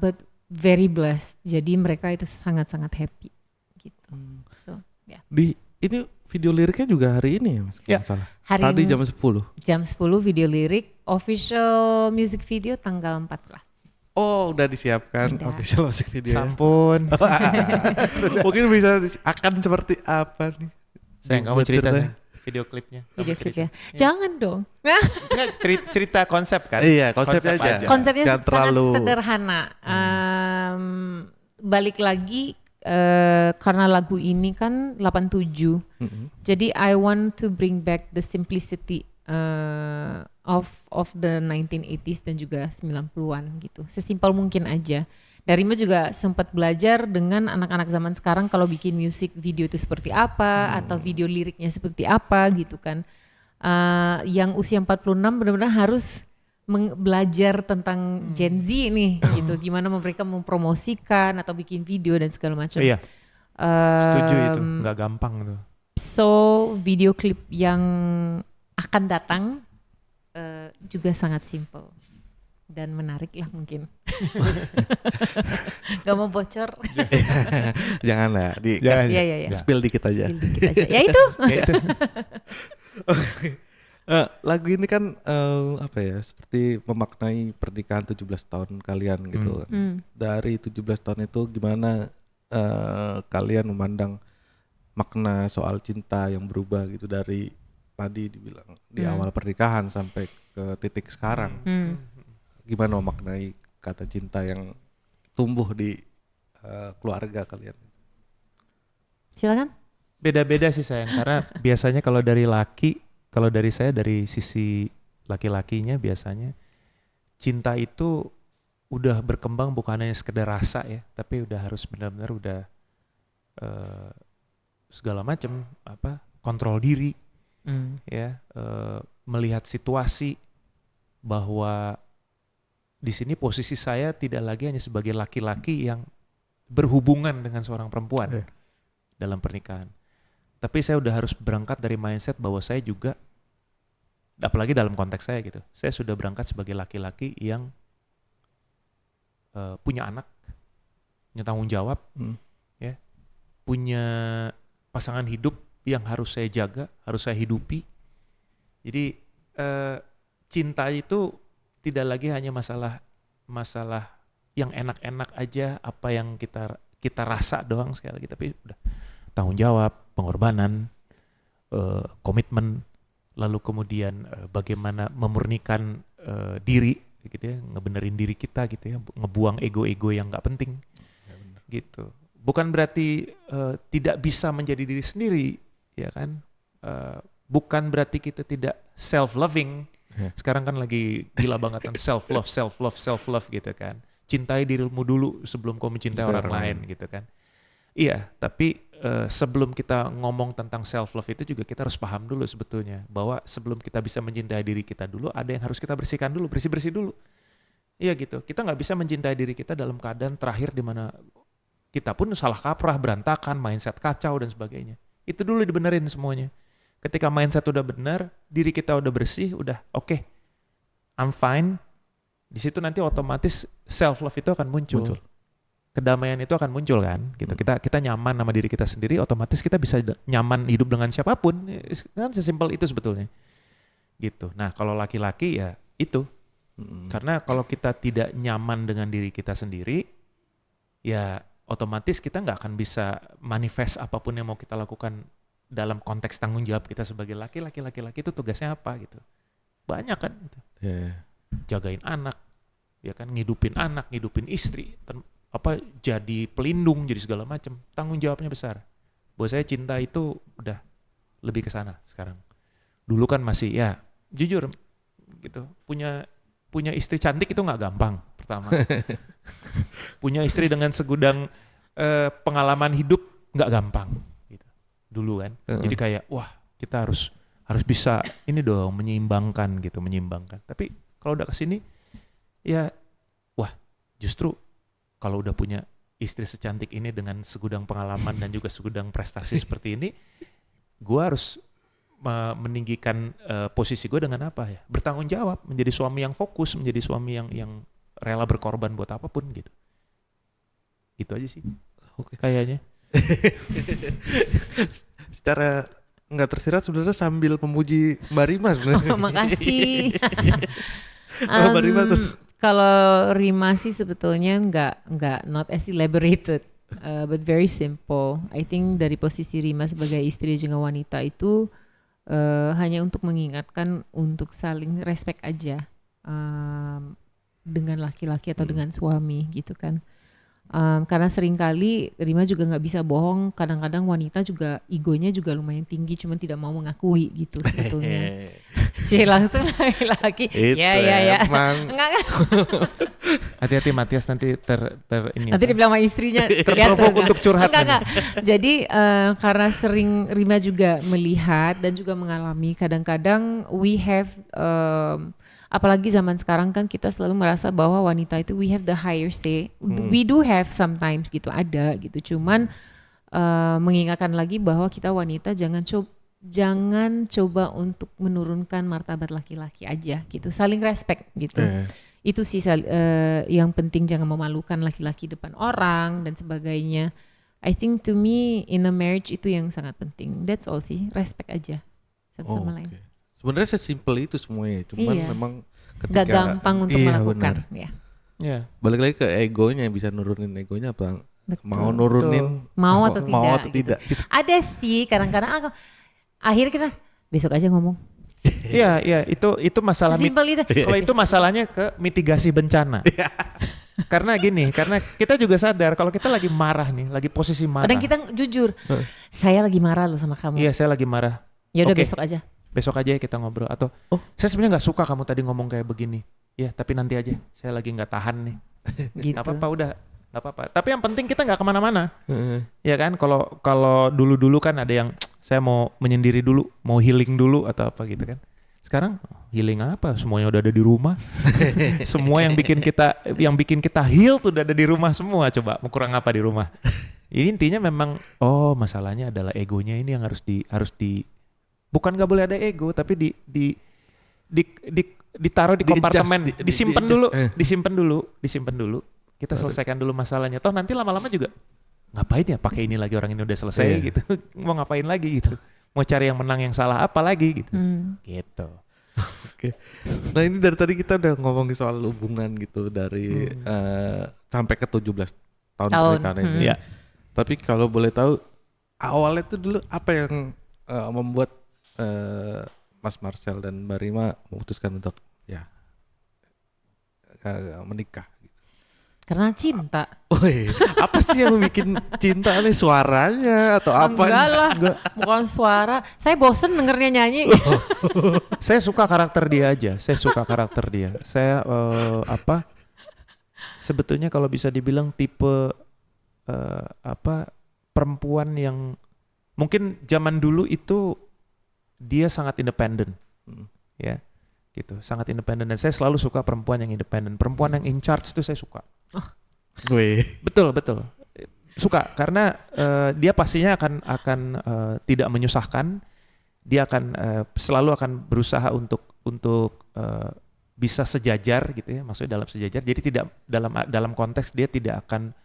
But very blessed. Jadi mereka itu sangat-sangat happy gitu. So, yeah. Di ini video liriknya juga hari ini ya Mas? Ya. Salah. Hari Tadi ini, jam 10. Jam 10 video lirik, official music video tanggal 14. Oh, udah disiapkan Udah. official music video. Sampun. Mungkin bisa akan seperti apa nih? Saya nggak mau cerita. Ceritanya. video klipnya. Video Kamu klip cerita. ya. Jangan dong. Enggak, cerita konsep kan? Iya, konsepnya aja. Konsepnya Jangan sangat terlalu- sederhana. Balik lagi karena lagu ini kan 87. Jadi I want to bring back the simplicity of the 1980s dan juga 90-an gitu. Sesimpel mungkin aja. Darima juga sempat belajar dengan anak-anak zaman sekarang kalau bikin music video itu seperti apa atau video liriknya seperti apa gitu kan. Yang usia 46 benar-benar harus belajar tentang Gen Z nih gitu. Gimana mereka mempromosikan atau bikin video dan segala macam. Iya. Setuju itu, nggak gampang tuh. So video klip yang akan datang juga sangat simple dan menarik lah mungkin. Gak mau bocor. Jangan lah, Jangan. Iya. spill dikit aja. Spill dikit aja. Ya itu. Ya itu. Lagu ini kan apa ya, seperti memaknai pernikahan 17 tahun kalian gitu kan. Dari 17 tahun itu gimana kalian memandang makna soal cinta yang berubah gitu dari tadi dibilang di awal pernikahan sampai ke titik sekarang. Gimana memaknai kata cinta yang tumbuh di keluarga kalian? Silakan. Beda-beda sih sayang, karena biasanya kalau dari saya dari sisi laki-lakinya biasanya cinta itu udah berkembang bukan hanya sekedar rasa ya, tapi udah harus benar-benar udah segala macam kontrol diri ya, melihat situasi bahwa di sini posisi saya tidak lagi hanya sebagai laki-laki yang berhubungan dengan seorang perempuan dalam pernikahan. Tapi saya udah harus berangkat dari mindset bahwa saya juga, apalagi dalam konteks saya gitu, saya sudah berangkat sebagai laki-laki yang punya anak, punya tanggung jawab, ya, punya pasangan hidup yang harus saya jaga, harus saya hidupi. Jadi cinta itu tidak lagi hanya masalah yang enak-enak aja, apa yang kita rasa doang sekali lagi, tapi udah tanggung jawab, pengorbanan, komitmen, lalu kemudian bagaimana memurnikan diri gitu ya, ngebenerin diri kita gitu ya, ngebuang ego-ego yang nggak penting gitu. Bukan berarti tidak bisa menjadi diri sendiri ya kan, bukan berarti kita tidak self-loving. Sekarang kan lagi gila banget kan self love gitu kan. Cintai dirimu dulu sebelum kau mencintai orang lain gitu kan. Iya, tapi sebelum kita ngomong tentang self love itu juga kita harus paham dulu sebetulnya bahwa sebelum kita bisa mencintai diri kita dulu, ada yang harus kita bersihkan dulu, bersih dulu. Iya gitu. Kita nggak bisa mencintai diri kita dalam keadaan terakhir di mana kita pun salah kaprah, berantakan, mindset kacau dan sebagainya. Itu dulu dibenerin semuanya. Ketika mindset udah benar, diri kita udah bersih, udah oke, I'm fine. Di situ nanti otomatis self love itu akan muncul. Kedamaian itu akan muncul kan. Gitu. Kita nyaman sama diri kita sendiri, otomatis kita bisa nyaman hidup dengan siapapun. Kan sesimpel itu sebetulnya. Gitu. Nah, kalau laki-laki ya itu. Karena kalau kita tidak nyaman dengan diri kita sendiri, ya otomatis kita nggak akan bisa manifest apapun yang mau kita lakukan. Dalam konteks tanggung jawab kita sebagai laki-laki itu tugasnya apa gitu. Banyak kan gitu. Jagain anak, ya kan, ngidupin anak, ngidupin istri, jadi pelindung, jadi segala macam. Tanggung jawabnya besar. Buat saya cinta itu udah lebih ke sana sekarang. Dulu kan masih ya jujur gitu, punya istri cantik itu nggak gampang pertama. Punya istri dengan segudang pengalaman hidup nggak gampang. Dulu kan, jadi kayak wah kita harus bisa ini dong menyeimbangkan. Tapi kalau udah kesini ya wah justru kalau udah punya istri secantik ini dengan segudang pengalaman dan juga segudang prestasi seperti ini, gue harus meninggikan posisi gue dengan apa ya? Bertanggung jawab, menjadi suami yang fokus, menjadi suami yang rela berkorban buat apapun gitu. Itu aja sih, kayaknya. Secara nggak tersirat sebenarnya sambil memuji Mbak Rima sebenarnya. Makasih. Mbak Rima tuh. Kalau Rima sih sebetulnya nggak not as elaborated, but very simple. I think dari posisi Rima sebagai istri juga wanita itu hanya untuk mengingatkan untuk saling respect aja dengan laki-laki atau dengan suami gitu kan. Karena seringkali Rima juga nggak bisa bohong, kadang-kadang wanita juga egonya juga lumayan tinggi, cuman tidak mau mengakui gitu sebetulnya. Langsung laki-laki. Itu Ya. emang. Enggak. Hati-hati Matias nanti ini Nanti apa? dibilang sama istrinya Terprovok untuk curhat. Enggak. Jadi karena sering Rima juga melihat dan juga mengalami, kadang-kadang we have apalagi zaman sekarang kan kita selalu merasa bahwa wanita itu we have the higher say. We do have sometimes gitu, ada gitu. Cuman mengingatkan lagi bahwa kita wanita jangan coba untuk menurunkan martabat laki-laki aja gitu. Saling respect gitu. Itu sih yang penting, jangan memalukan laki-laki depan orang dan sebagainya. I think to me in a marriage itu yang sangat penting. That's all sih, respect aja satu sama lain. Sebenarnya sesimpel itu semuanya, cuman memang ketika gak gampang untuk melakukan. Ya. Ya. Balik lagi ke egonya, yang bisa nurunin egonya apa? Betul. Mau nurunin, mau atau tidak? Mau atau gitu. tidak? Ada sih kadang-kadang akhirnya kita besok aja ngomong. Iya, itu masalah Simpel itu. Kalau itu masalahnya ke mitigasi bencana. Karena kita juga sadar kalau kita lagi marah nih, lagi posisi marah. Kadang kita jujur, saya lagi marah loh sama kamu. Iya, saya lagi marah. Ya udah Oke. besok aja Ya kita ngobrol, atau saya sebenarnya nggak suka kamu tadi ngomong kayak begini. Ya tapi nanti aja, saya lagi nggak tahan nih. gitu. Nggak apa-apa, udah nggak apa-apa. Tapi yang penting kita nggak kemana-mana. Ya kan, kalau dulu kan ada yang saya mau menyendiri dulu, mau healing dulu atau apa gitu kan. Sekarang healing apa? Semuanya udah ada di rumah. Semua yang bikin kita heal tuh udah ada di rumah semua. Coba mau kurang apa di rumah? Ini intinya memang masalahnya adalah egonya ini yang harus di bukan nggak boleh ada ego, tapi ditaruh di kompartemen, disimpan dulu. Kita selesaikan dulu masalahnya. Toh nanti lama-lama juga ngapain ya pakai ini lagi, orang ini udah selesai gitu. Mau ngapain lagi gitu? Mau cari yang menang, yang salah apa lagi gitu. Gitu. Oke. Nah ini dari tadi kita udah ngomongin soal hubungan gitu dari sampai ke 17 tahun pernikahan ini. Ya. Tapi kalau boleh tahu awalnya tuh dulu apa yang membuat Mas Marcel dan Mbak Rima memutuskan untuk menikah gitu. Karena cinta. Woi, apa sih yang bikin cinta nih, suaranya atau apa? Enggak lah, bukan suara. Saya bosen dengernya nyanyi. Saya suka karakter dia aja. Saya sebetulnya kalau bisa dibilang tipe perempuan yang mungkin zaman dulu itu dia sangat independen, ya, gitu, sangat independen, dan saya selalu suka perempuan yang independen, perempuan yang in charge itu saya suka. Betul, suka karena dia pastinya akan tidak menyusahkan, dia akan selalu akan berusaha untuk bisa sejajar gitu ya, maksudnya dalam sejajar, jadi tidak dalam konteks dia tidak akan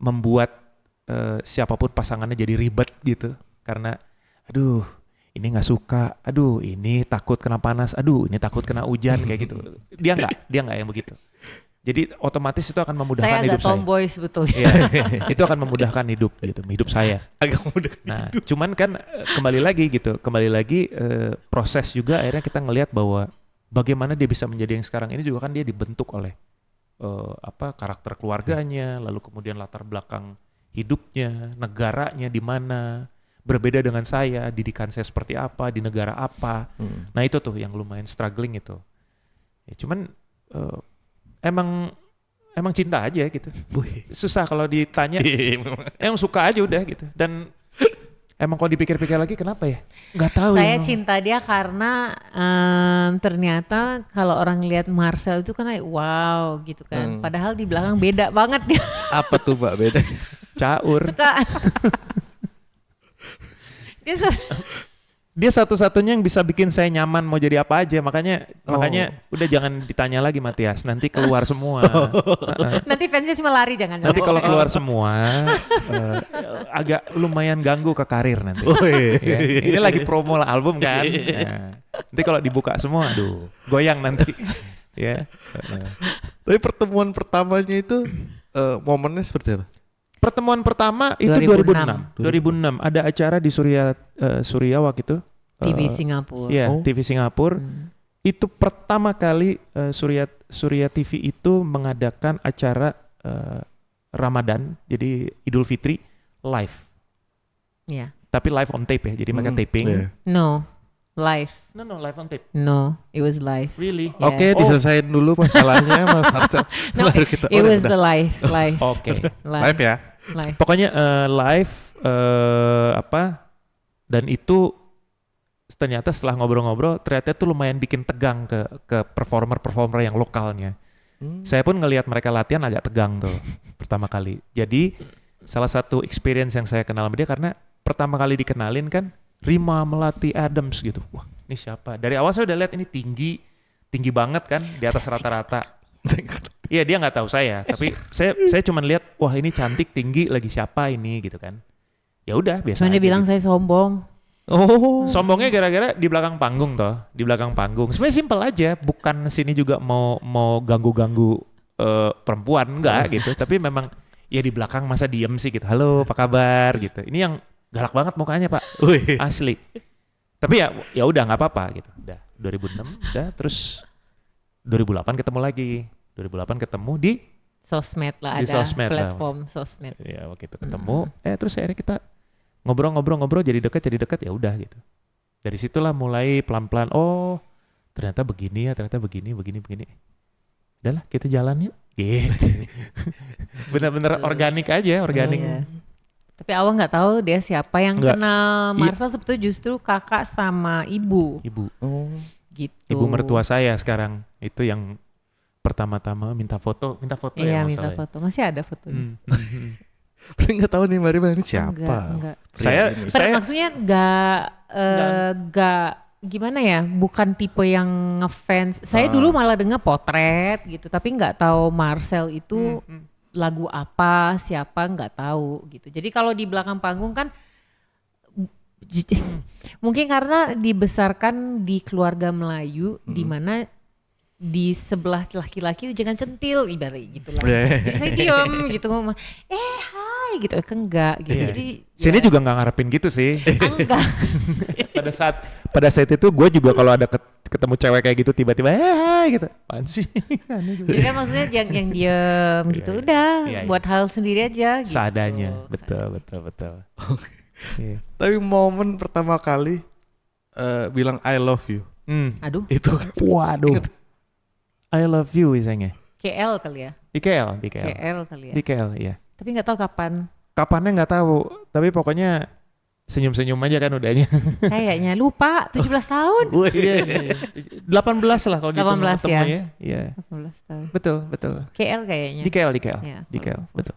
membuat siapapun pasangannya jadi ribet gitu, karena aduh ini nggak suka, aduh ini takut kena panas, aduh ini takut kena hujan kayak gitu. Dia nggak yang begitu. Jadi otomatis itu akan memudahkan hidup saya. Saya agak tomboy sebetulnya. Iya, itu akan memudahkan hidup saya. Agak mudah. Nah, cuman kan kembali lagi proses juga akhirnya kita ngelihat bahwa bagaimana dia bisa menjadi yang sekarang ini juga kan dia dibentuk oleh karakter keluarganya, lalu kemudian latar belakang hidupnya, negaranya di mana. Berbeda dengan saya, didikan saya seperti apa, di negara apa. Nah itu tuh yang lumayan struggling itu. Ya, cuman emang cinta aja gitu. Susah kalau ditanya, emang suka aja udah gitu. Dan emang kalau dipikir-pikir lagi kenapa ya? Nggak tahu. Saya cinta dia karena ternyata kalau orang lihat Marcel itu kan wow gitu kan. Padahal di belakang beda banget dia. Apa tuh Mbak beda? Caur. Suka. Dia satu-satunya yang bisa bikin saya nyaman mau jadi apa aja, makanya udah jangan ditanya lagi Matias, nanti keluar semua. Nanti fansnya cuma lari jangan. Nanti kalau keluar semua agak lumayan ganggu ke karir nanti. Ya, ini lagi promo lah album kan. Nah, nanti kalau dibuka semua, aduh goyang nanti. Ya. Tapi pertemuan pertamanya itu momennya seperti apa? Pertemuan pertama itu 2006. Ada acara di Surya waktu itu. TV Singapura. Iya, Oh. TV Singapura. Itu pertama kali Surya TV itu mengadakan acara Ramadan, jadi Idul Fitri live. Ya. Tapi live on tape ya, jadi mereka taping. Iya. No, live. No, live on tape. No, it was live. Really? Yeah. Oke, diselesain dulu masalahnya Mas Marcel. No, Baru kita- it was udah. the live. Oke. Live ya. Live. Pokoknya live dan itu ternyata setelah ngobrol-ngobrol ternyata itu lumayan bikin tegang ke performer yang lokalnya. Saya pun ngelihat mereka latihan agak tegang tuh pertama kali. Jadi salah satu experience yang saya kenal sama dia karena pertama kali dikenalin kan Rima Melati Adams gitu. Wah, ini siapa? Dari awal saya udah lihat ini tinggi banget kan, di atas rata-rata. Iya, dia nggak tahu saya, tapi saya cuma lihat, wah ini cantik, tinggi, lagi siapa ini gitu kan. Ya udah, biasa Cuman dia aja bilang gitu. saya sombong. Oh. Sombongnya gara-gara di belakang panggung toh, di belakang panggung. Sebenarnya simpel aja, bukan sini juga mau ganggu-ganggu perempuan enggak gitu, tapi memang ya di belakang masa diem sih gitu. Halo, apa kabar gitu. Ini yang galak banget mukanya, Pak. Wih. Asli. Tapi ya udah nggak apa-apa gitu. Udah 2006 udah, terus 2008 ketemu lagi. 2008 ketemu di Sosmed lah, Di ada sosmed lah. platform sosmed. ya waktu itu ketemu. Terus akhirnya kita ngobrol jadi dekat ya udah gitu. Dari situlah mulai pelan-pelan, oh ternyata begini ya, ternyata begini. Udahlah kita jalan yuk. Gitu. Bener-bener organik aja, organik. Iya. Tapi awal nggak tahu dia siapa yang Nggak. kenal Iya. Marcel sebetulnya justru kakak sama ibu Ibu Oh. gitu. ibu mertua saya sekarang itu yang pertama-tama minta foto Iya, ya minta masalahnya. foto. Masih ada fotonya. Paling nggak tahu nih Mbak Rima ini siapa. Enggak. Saya Maksudnya nggak gimana ya? Bukan tipe yang ngefans. Saya dulu malah dengar potret gitu, tapi nggak tahu Marcel itu lagu apa, siapa nggak tahu gitu. Jadi kalau di belakang panggung kan mungkin karena dibesarkan di keluarga Melayu di mana di sebelah laki-laki itu jangan centil ibarat gitu lah. Jadi saya diam gitu ngomong, hai gitu, enggak gitu. Iya. Jadi sini ya, juga nggak ngarepin gitu sih. enggak. pada saat itu gue juga kalau ada ketemu cewek kayak gitu tiba-tiba hai gitu. Apaan sih? Aneh juga. Jadi kan maksudnya yang diam gitu udah Iya, iya. buat hal sendiri aja gitu. Seadanya. Betul. Iya. Tapi momen pertama kali bilang I love you Aduh, itu Waduh. I love you isengnya. KL kali ya. Di KL. KL kali ya. Di KL, iya. Tapi nggak tahu kapan. Kapannya nggak tahu, tapi pokoknya senyum-senyum aja kan udahnya. Kayaknya lupa 17 tahun. Iya. 18 lah kalau 18 ya. ketemunya. Iya. 18 tahun. Betul. KL kayaknya. Di KL. Ya, Di KL, betul.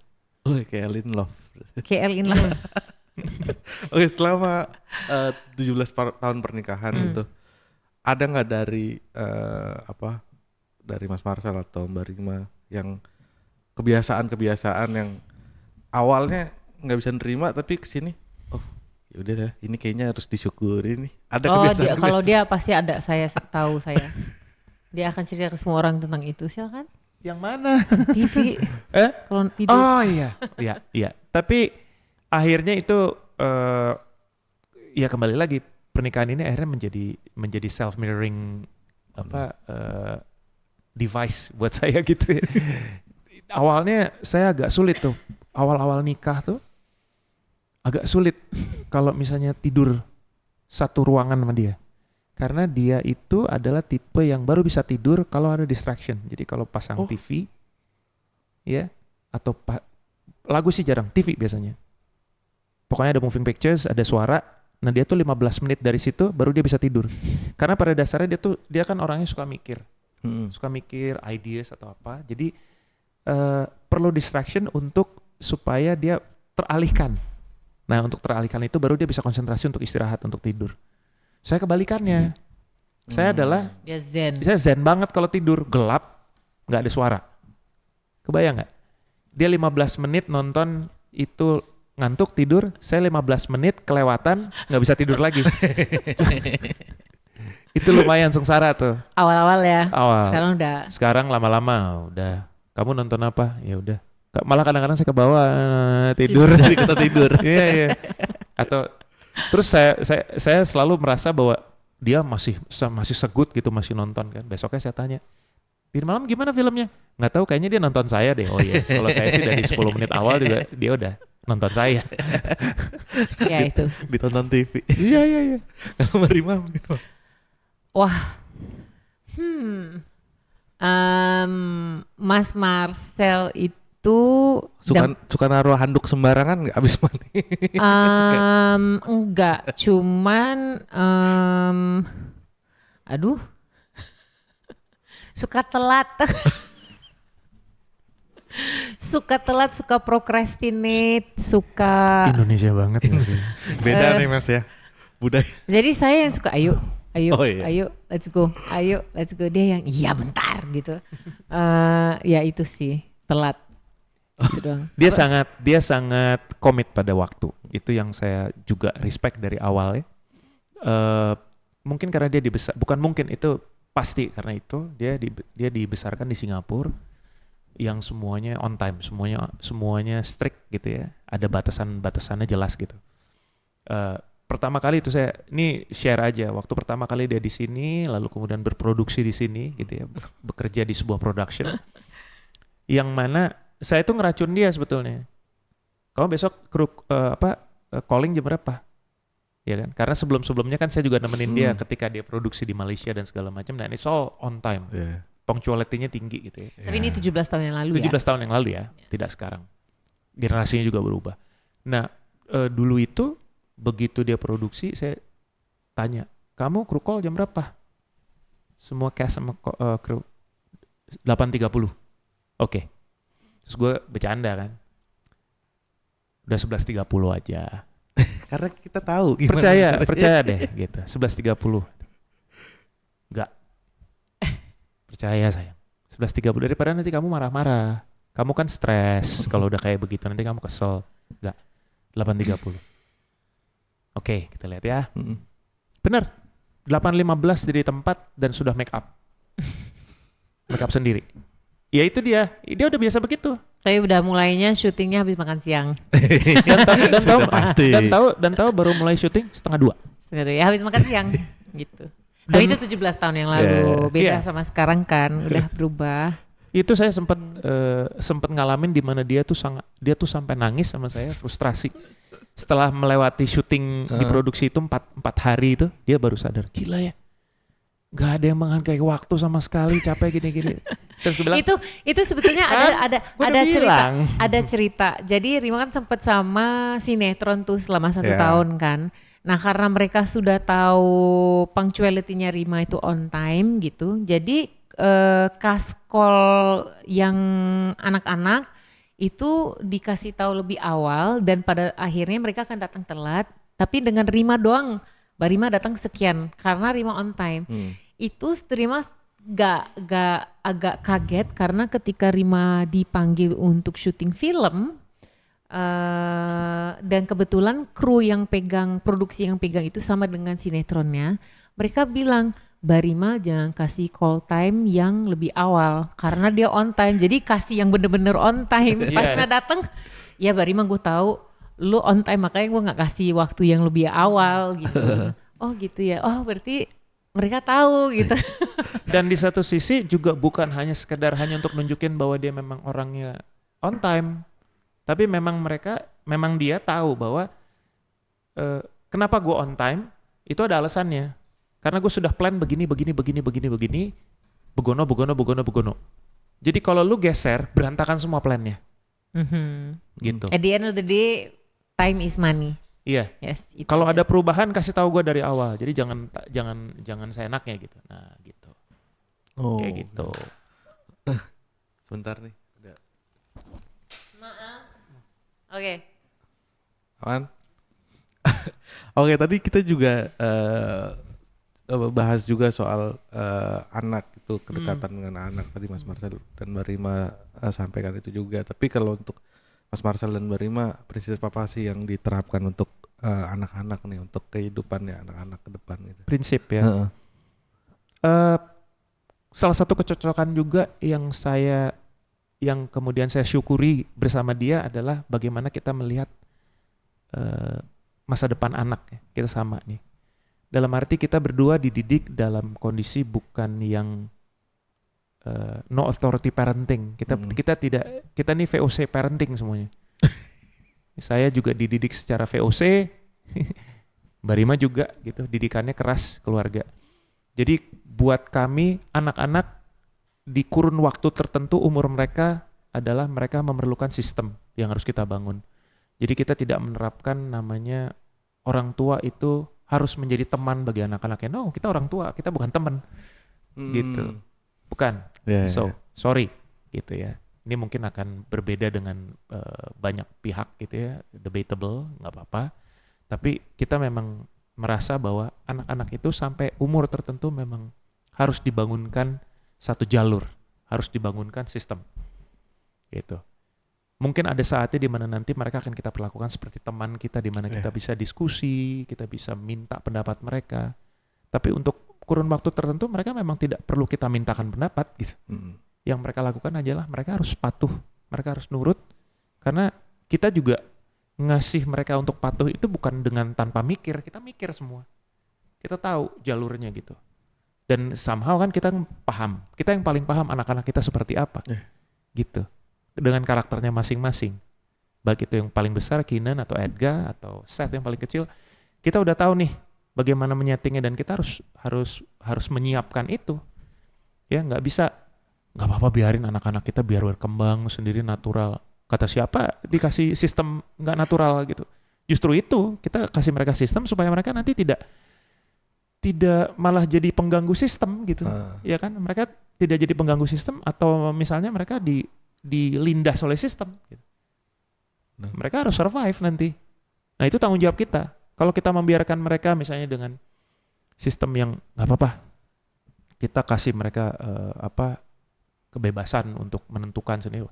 Wih, kayak in love. KL in love. Oke, selama 17 tahun pernikahan itu ada nggak dari dari Mas Marcel atau Mbak Rima yang kebiasaan yang awalnya nggak bisa nerima tapi kesini ya udah dah, ini kayaknya harus disyukuri nih. Ada kebiasaan Kalau dia pasti ada, saya tahu saya. Dia akan cerita ke semua orang tentang itu, silakan. Yang mana? TV. Kalau tidur. Oh iya. Iya. Tapi akhirnya itu ya kembali lagi pernikahan ini akhirnya menjadi self mirroring device buat saya gitu ya. Awalnya saya agak sulit tuh. Awal-awal nikah tuh agak sulit kalau misalnya tidur satu ruangan sama dia. Karena dia itu adalah tipe yang baru bisa tidur kalau ada distraction. Jadi kalau pasang TV ya atau lagu sih jarang, TV biasanya. Pokoknya ada moving pictures, ada suara. Nah dia tuh 15 menit dari situ baru dia bisa tidur. Karena pada dasarnya dia kan orangnya suka mikir. Suka mikir ideas atau apa. Jadi perlu distraction supaya dia teralihkan. Nah untuk teralihkan itu baru dia bisa konsentrasi untuk istirahat, untuk tidur. Saya kebalikannya. Saya Dia zen. saya zen banget kalau tidur, gelap, nggak ada suara. Kebayang nggak? Dia 15 menit nonton itu ngantuk tidur, saya 15 menit kelewatan nggak bisa tidur lagi. Itu lumayan sengsara tuh. Awal-awal ya. Awal. Sekarang udah. Sekarang lama-lama udah. Kamu nonton apa? Ya udah. Malah kadang-kadang saya ke bawah tidur. Jadi kita tidur. Iya. Atau Terus saya selalu merasa bahwa dia masih segut gitu, masih nonton kan. Besoknya saya tanya, "Tadi malam gimana filmnya?" Nggak tahu, kayaknya dia nonton saya deh. Oh iya, kalau saya sih dari 10 menit awal juga dia udah nonton saya. Ya itu. Ditonton TV. Iya. Sama Rima mungkin. Wah. Mas Marcel itu Suka naruh handuk sembarangan nggak abis mandi? enggak, cuman aduh, suka telat. Suka procrastinate, suka. Indonesia banget nggak sih? Beda nih Mas ya, budaya. Jadi saya yang suka ayo, Oh, iya. ayo, let's go. Dia yang iya bentar gitu. Ya itu sih telat. Gitu doang. Dia sangat komit pada waktu. Itu yang saya juga respect dari awal ya. Mungkin karena dia bukan mungkin, itu pasti karena itu dia dibesarkan di Singapura yang semuanya on time, semuanya strict gitu ya. Ada batasannya jelas gitu. Pertama kali itu ini share aja, waktu pertama kali dia di sini, lalu kemudian berproduksi di sini gitu ya, bekerja di sebuah production, yang mana saya itu ngeracun dia sebetulnya. Kamu besok calling jam berapa? Ya kan? Karena sebelumnya kan saya juga nemenin dia ketika dia produksi di Malaysia dan segala macam, dan it's all on time. Yeah. Punctuality-nya tinggi gitu ya. Tapi ini 17 tahun yang lalu 17 ya. tahun yang lalu ya, tidak sekarang. Generasinya juga berubah. Nah, dulu itu begitu dia produksi, saya tanya, "Kamu kru call jam berapa?" Semua cast sama kru 8.30. Oke. Terus gue bercanda kan. Udah 11.30 aja. Karena kita tahu gimana. Percaya deh gitu. 11.30. Enggak. Percaya sayang. 11.30 daripada nanti kamu marah-marah. Kamu kan stres kalau udah kayak begitu, nanti kamu kesel. Enggak. 8.30. Oke, kita lihat ya. Bener. 8.15 di tempat dan sudah make up. Make up sendiri. Ya itu dia udah biasa begitu. Saya udah mulainya syutingnya habis makan siang. Dan tahu baru mulai syuting 1:30. Ya habis makan siang gitu. Tapi itu 17 tahun yang lalu, beda sama sekarang kan, udah berubah. Itu saya sempat ngalamin di mana dia tuh sampai nangis sama saya, frustrasi. Setelah melewati syuting di produksi itu 4 hari itu, dia baru sadar, gila ya. Gak ada yang menghargai waktu sama sekali, capek gini-gini. Terus gue bilang, itu sebetulnya ada cerita. Jadi Rima kan sempat sama sinetron tuh selama 1 tahun kan. Nah karena mereka sudah tahu punctuality-nya Rima itu on time gitu. Jadi cast call yang anak-anak itu dikasih tahu lebih awal dan pada akhirnya mereka akan datang telat. Tapi dengan Rima doang, Mbak Rima datang sekian karena Rima on time. Itu Rima agak kaget karena ketika Rima dipanggil untuk syuting film dan kebetulan kru yang pegang produksi yang pegang itu sama dengan sinetronnya, mereka bilang Mbak Rima jangan kasih call time yang lebih awal karena dia on time, jadi kasih yang bener-bener on time. Pas Rima datang, ya Mbak Rima gue tahu lu on time makanya gue nggak kasih waktu yang lebih awal gitu. Oh gitu ya, oh berarti mereka tahu gitu. Dan di satu sisi juga bukan hanya sekedar hanya untuk nunjukin bahwa dia memang orangnya on time, tapi memang dia tahu bahwa kenapa gue on time itu ada alasannya. Karena gue sudah plan begini, begono. Jadi kalau lu geser, berantakan semua plannya. Gitu. At the end of the day, time is money. Iya. Yes. Kalau ada perubahan kasih tahu gue dari awal. Jadi jangan seenaknya gitu. Nah gitu. Kayak gitu. Sebentar nih. Maaf. Oke. Aman? Oke, tadi kita juga bahas juga soal anak itu, kedekatan dengan anak. Tadi Mas Marcel dan Mbak Rima sampaikan itu juga. Tapi kalau untuk Mas Marcel dan Mbak Rima, prinsip apa sih yang diterapkan untuk anak-anak nih, untuk kehidupannya anak-anak ke depan gitu? Prinsip ya. Salah satu kecocokan juga yang kemudian saya syukuri bersama dia adalah bagaimana kita melihat masa depan anak ya, kita sama nih. Dalam arti kita berdua dididik dalam kondisi bukan yang no authority parenting. Kita nih VOC parenting semuanya. Saya juga dididik secara VOC, Mbak Rima juga gitu, didikannya keras keluarga. Jadi buat kami anak-anak di kurun waktu tertentu umur mereka adalah mereka memerlukan sistem yang harus kita bangun. Jadi kita tidak menerapkan namanya orang tua itu harus menjadi teman bagi anak-anaknya. No, kita orang tua, kita bukan teman. Gitu. Bukan. Sorry gitu ya. Ini mungkin akan berbeda dengan banyak pihak gitu ya, debatable, nggak apa-apa. Tapi kita memang merasa bahwa anak-anak itu sampai umur tertentu memang harus dibangunkan satu jalur, harus dibangunkan sistem. Gitu. Mungkin ada saatnya di mana nanti mereka akan kita perlakukan seperti teman kita, di mana kita bisa diskusi, kita bisa minta pendapat mereka. Tapi untuk kurun waktu tertentu mereka memang tidak perlu kita mintakan pendapat gitu. Yang mereka lakukan adalah mereka harus patuh, mereka harus nurut, karena kita juga ngasih mereka untuk patuh itu bukan dengan tanpa mikir, kita mikir semua. Kita tahu jalurnya gitu. Dan somehow kan kita paham, kita yang paling paham anak-anak kita seperti apa. Gitu. Dengan karakternya masing-masing. Baik itu yang paling besar Keenan atau Edgar atau Seth yang paling kecil, kita udah tahu nih bagaimana menyetingnya dan kita harus menyiapkan itu. Ya nggak apa-apa biarin anak-anak kita biar berkembang sendiri natural. Kata siapa dikasih sistem nggak natural gitu. Justru itu kita kasih mereka sistem supaya mereka nanti tidak malah jadi pengganggu sistem gitu. Ya kan mereka tidak jadi pengganggu sistem atau misalnya mereka dilindas oleh sistem gitu. Mereka harus survive nanti. Nah itu tanggung jawab kita. Kalau kita membiarkan mereka misalnya dengan sistem yang nggak apa-apa, kita kasih mereka kebebasan untuk menentukan sendiri.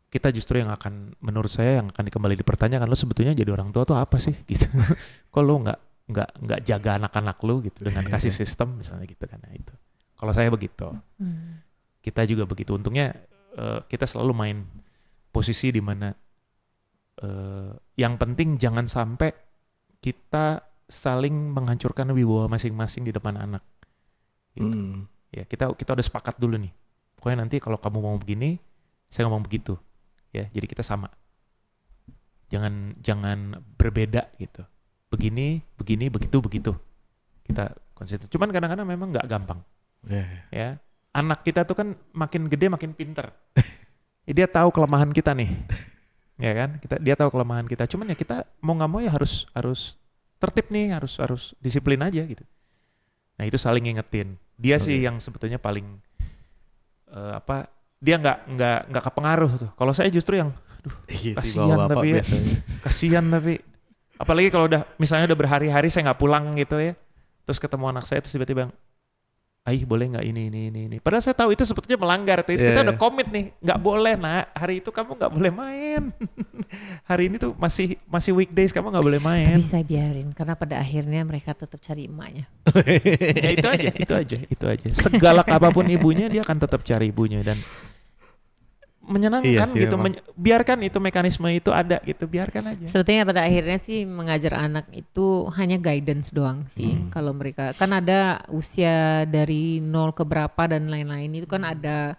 Kita justru yang akan, menurut saya yang akan kembali dipertanyakan, lo sebetulnya jadi orang tua tuh apa sih gitu. Kok lo nggak jaga anak-anak lo gitu dengan kasih sistem misalnya gitu kan. Nah itu. Kalau saya begitu. Kita juga begitu. Untungnya kita selalu main posisi di mana yang penting jangan sampai kita saling menghancurkan wibawa masing-masing di depan anak. Gitu. Ya kita udah sepakat dulu nih. Pokoknya nanti kalau kamu mau begini, saya ngomong begitu. Ya, jadi kita sama. Jangan berbeda gitu. Begini, begitu. Kita konsisten. Cuman kadang-kadang memang nggak gampang. Ya. Anak kita tuh kan makin gede makin pinter. Dia tahu kelemahan kita nih. Ya kan? Dia tahu kelemahan kita. Cuman ya kita mau nggak mau ya harus tertib nih, harus disiplin aja gitu. Nah, itu saling ngingetin. Dia sih yang sebetulnya paling dia nggak kepengaruh tuh. Kalau saya justru yang kasihan tapi apalagi kalau misalnya udah berhari-hari saya nggak pulang gitu ya. Terus ketemu anak saya terus tiba-tiba boleh nggak ini. Padahal saya tahu itu sebetulnya melanggar. Kita udah komit nih, nggak boleh nak. Hari itu kamu nggak boleh main. Hari ini tuh masih weekdays kamu nggak boleh main. Tapi saya biarin karena pada akhirnya mereka tetap cari emaknya. Ya itu aja. Segalak apapun ibunya dia akan tetap cari ibunya dan menyenangkan gitu. Biarkan itu mekanisme itu ada gitu, biarkan aja. Sebetulnya pada akhirnya sih mengajar anak itu hanya guidance doang sih. Kalau mereka kan ada usia dari 0 ke berapa dan lain-lain itu kan ada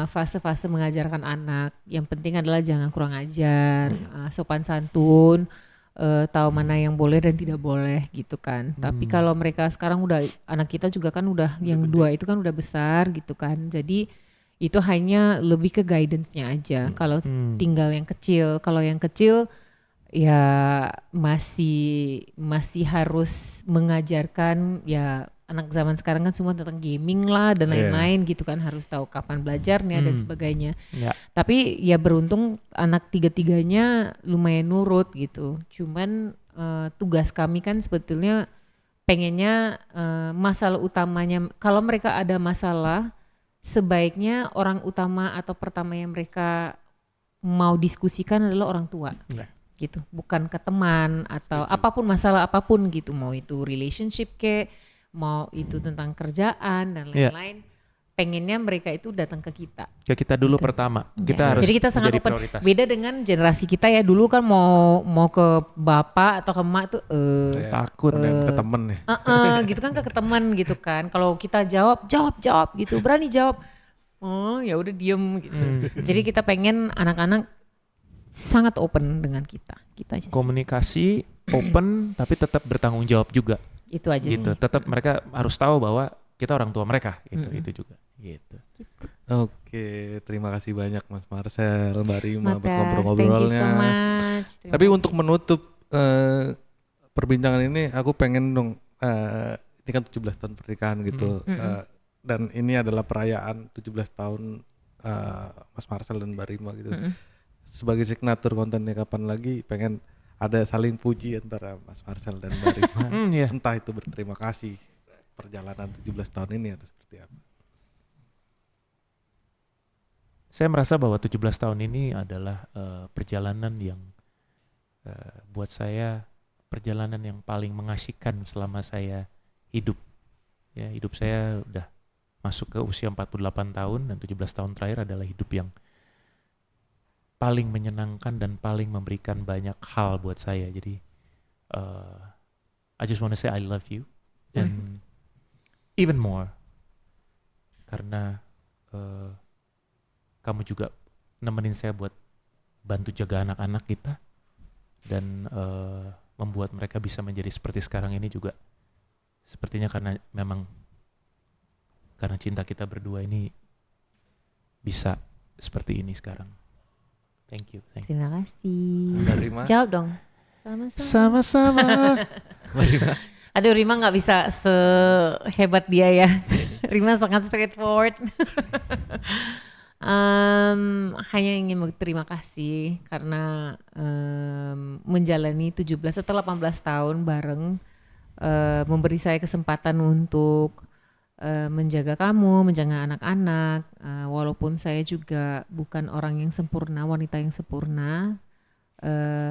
fase-fase mengajarkan anak. Yang penting adalah jangan kurang ajar, sopan santun, tahu mana yang boleh dan tidak boleh gitu kan. Tapi kalau mereka sekarang udah, anak kita juga kan udah yang dua itu kan udah besar gitu kan. Jadi itu hanya lebih ke guidance-nya aja. Kalau tinggal yang kecil, kalau yang kecil ya masih harus mengajarkan ya anak zaman sekarang kan semua tentang gaming lah dan lain-lain gitu kan, harus tahu kapan belajarnya dan sebagainya. Tapi ya beruntung anak tiga-tiganya lumayan nurut gitu. Cuman tugas kami kan sebetulnya pengennya masalah utamanya, kalau mereka ada masalah sebaiknya orang utama atau pertama yang mereka mau diskusikan adalah orang tua, gitu, bukan ke teman atau apapun, masalah apapun gitu, mau itu relationship mau itu tentang kerjaan dan lain-lain. pengennya mereka itu datang ke kita. Ya kita dulu pertama. Kita Ya, harus jadi kita sangat menjadi open. prioritas. Beda dengan generasi kita ya, dulu kan mau ke bapak atau ke emak tuh Takut. ke temen ya. gitu kan, ke teman gitu kan. Kalau kita jawab gitu, berani jawab. Oh ya udah diem gitu. Jadi kita pengen anak-anak sangat open dengan kita. Gitu aja sih. Komunikasi open tapi tetap bertanggung jawab juga. Itu aja Gitu. sih. Tetap mereka harus tahu bahwa kita orang tua mereka. Itu juga. Gitu. Oke, terima kasih banyak Mas Marcel, Mbak Rima buat Matas, ngobrol-ngobrolnya. thank you so much. Terima Tapi kasih. untuk menutup perbincangan ini, aku pengen dong, ini kan 17 tahun pernikahan gitu, dan ini adalah perayaan 17 tahun Mas Marcel dan Mbak Rima gitu. Sebagai signatur kontennya kapan lagi, pengen ada saling puji antara Mas Marcel dan Mbak Rima. Iya. Entah itu berterima kasih perjalanan 17 tahun ini atau seperti apa. Saya merasa bahwa 17 tahun ini adalah perjalanan yang buat saya perjalanan yang paling mengasyikan selama saya hidup. Ya, hidup saya udah masuk ke usia 48 tahun dan 17 tahun terakhir adalah hidup yang paling menyenangkan dan paling memberikan banyak hal buat saya. Jadi I just wanna say I love you and even more karena kamu juga nemenin saya buat bantu jaga anak-anak kita dan membuat mereka bisa menjadi seperti sekarang ini juga sepertinya karena memang karena cinta kita berdua ini bisa seperti ini sekarang. Thank you. Terima kasih. Mbak Rima? Jawab dong. Sama-sama. Sama-sama. Aduh, Rima nggak bisa sehebat dia ya. Rima sangat straightforward. Hanya ingin berterima kasih karena menjalani 17 atau 18 tahun bareng memberi saya kesempatan untuk menjaga kamu, menjaga anak-anak. Walaupun saya juga bukan orang yang sempurna, wanita yang sempurna,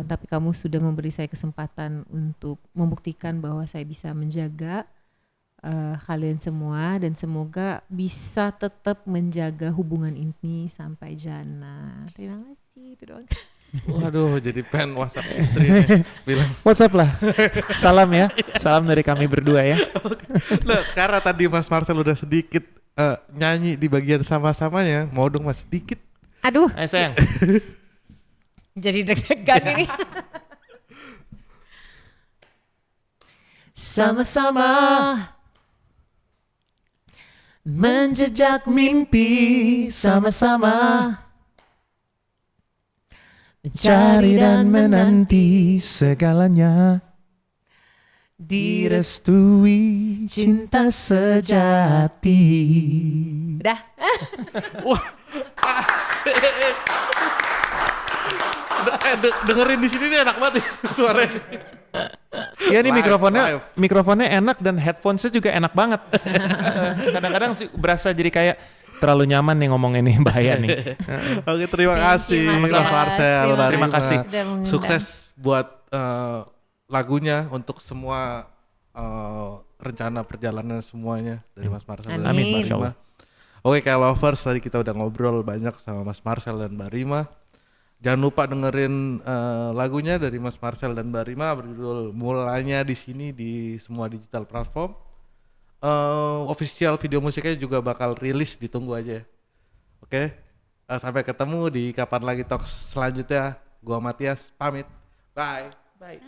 tapi kamu sudah memberi saya kesempatan untuk membuktikan bahwa saya bisa menjaga kalian semua dan semoga bisa tetap menjaga hubungan ini sampai jana. Terima kasih. Itu doang. Waduh, jadi pengen WhatsApp istri nih. Bilang, WhatsApp lah. Salam ya. Salam dari kami berdua ya. nah, karena tadi Mas Marcel udah sedikit nyanyi di bagian sama-samanya, mau dong Mas sedikit. Aduh, Ayo sayang. jadi deg-degan ini. Sama-sama menjejak mimpi, sama-sama Mencari dan menanti segalanya, direstui cinta sejati. Udah. Wah, asik. Dengerin di sini nih enak banget ya suaranya. Ya nih Live. mikrofonnya enak dan headphonesnya juga enak banget. Kadang-kadang sih berasa jadi kayak terlalu nyaman nih ngomong ini, bahaya nih. Oke, terima Thank kasih you, Mas Mas Marcel. Terima Rima. kasih. Sudah mengundang. Sukses buat lagunya untuk semua rencana perjalanan semuanya dari Mas Marcel dan Amin. Mbak Masya Rima. Allah. Oke, kayak lovers tadi kita udah ngobrol banyak sama Mas Marcel dan Mbak Rima. Jangan lupa dengerin lagunya dari Mas Marcel dan Mbak Rima berjudul Mulanya di sini di semua digital platform. Official video musiknya juga bakal rilis, ditunggu aja. Oke, sampai ketemu di Kapan Lagi Talks selanjutnya. Gua Matias pamit. Bye. Bye.